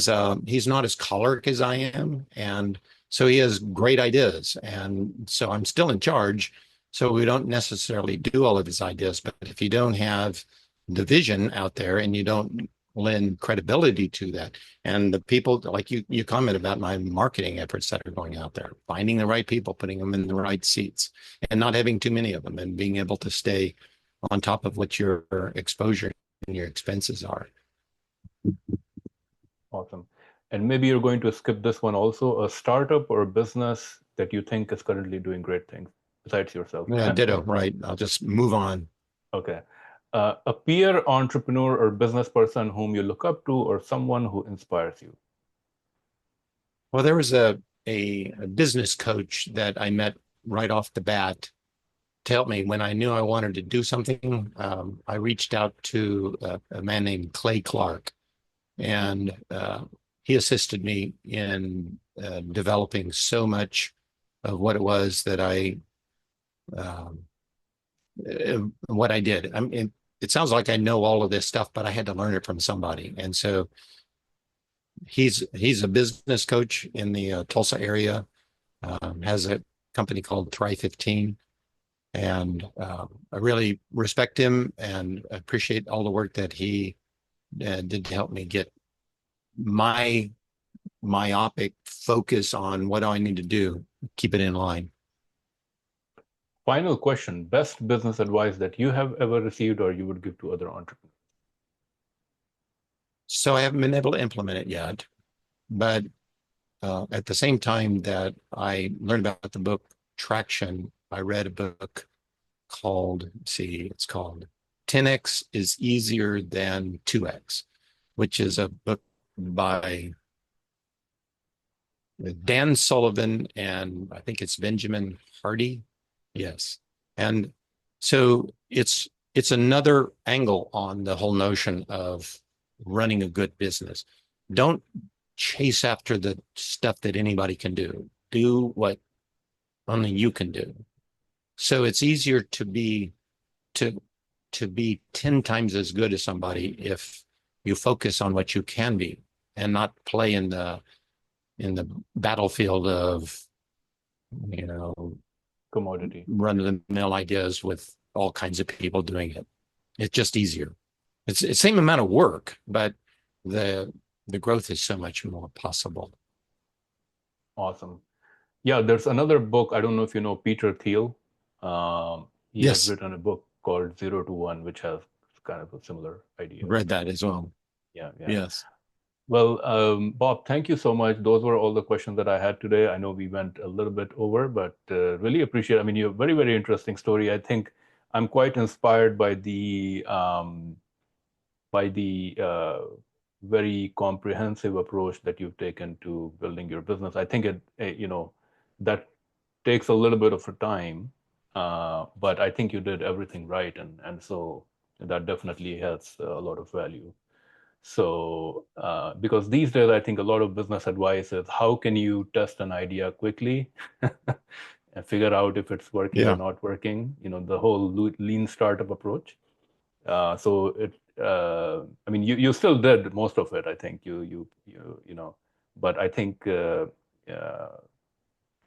not as choleric as I am, and so he has great ideas, and so I'm still in charge. So we don't necessarily do all of his ideas, but if you don't have the vision out there and you don't lend credibility to that, and the people like you comment about my marketing efforts that are going out there, finding the right people, putting them in the right seats, and not having too many of them, and being able to stay on top of what your exposure and your expenses are. Awesome. And maybe you're going to skip this one also, a startup or a business that you think is currently doing great things besides yourself. Yeah, ditto, right. I'll just move on. Okay. A peer entrepreneur or business person whom you look up to, or someone who inspires you. Well, there was a business coach that I met right off the bat to help me when I knew I wanted to do something. I reached out to a man named Clay Clark, and he assisted me in developing so much of what it was that what I did. I mean, it sounds like I know all of this stuff, but I had to learn it from somebody. And so he's a business coach in the Tulsa area, has a company called Thrive 15. And I really respect him and appreciate all the work that he did to help me get my myopic focus on what do I need to do, keep it in line. Final question, best business advice that you have ever received or you would give to other entrepreneurs? So I haven't been able to implement it yet, but at the same time that I learned about the book Traction, I read a book called, it's called 10X is Easier Than 2X, which is a book by Dan Sullivan and I think it's Benjamin Hardy. Yes. And so it's another angle on the whole notion of running a good business. Don't chase after the stuff that anybody can do. Do what only you can do. So it's easier to be 10 times as good as somebody if you focus on what you can be and not play in the battlefield of, Commodity. run-of-the-mill ideas with all kinds of people doing it. It's just easier. It's the same amount of work, but the growth is so much more possible. Awesome. Yeah, there's another book. I don't know if you know Peter Thiel. He Yes. has written a book called 0 to 1, which has kind of a similar idea. Read that as well. Yeah. Yes. Well, Bob, thank you so much. Those were all the questions that I had today. I know we went a little bit over, but really appreciate it. I mean, you have a very, very interesting story. I think I'm quite inspired by the very comprehensive approach that you've taken to building your business. I think that takes a little bit of a time, but I think you did everything right, and so that definitely has a lot of value. So because these days, I think a lot of business advice is how can you test an idea quickly and figure out if it's working or not working, the whole lean startup approach. I mean, you still did most of it, I think, but I think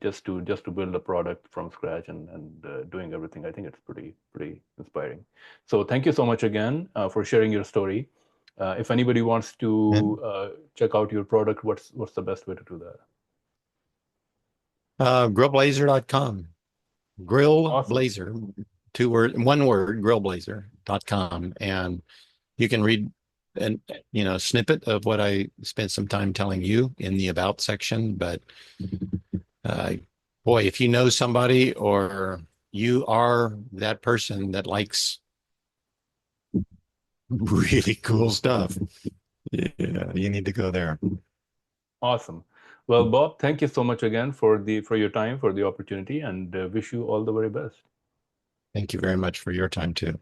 just to build a product from scratch and doing everything, I think it's pretty inspiring. So thank you so much again for sharing your story. If anybody wants to check out your product, what's the best way to do that? GrillBlazer.com. GrillBlazer, awesome. one word, GrillBlazer.com. And you can read a snippet of what I spent some time telling you in the about section. But boy, if you know somebody or you are that person that likes really cool stuff, yeah, you need to go there. Awesome. Well, Bob, thank you so much again for your time, for the opportunity, and wish you all the very best. Thank you very much for your time too.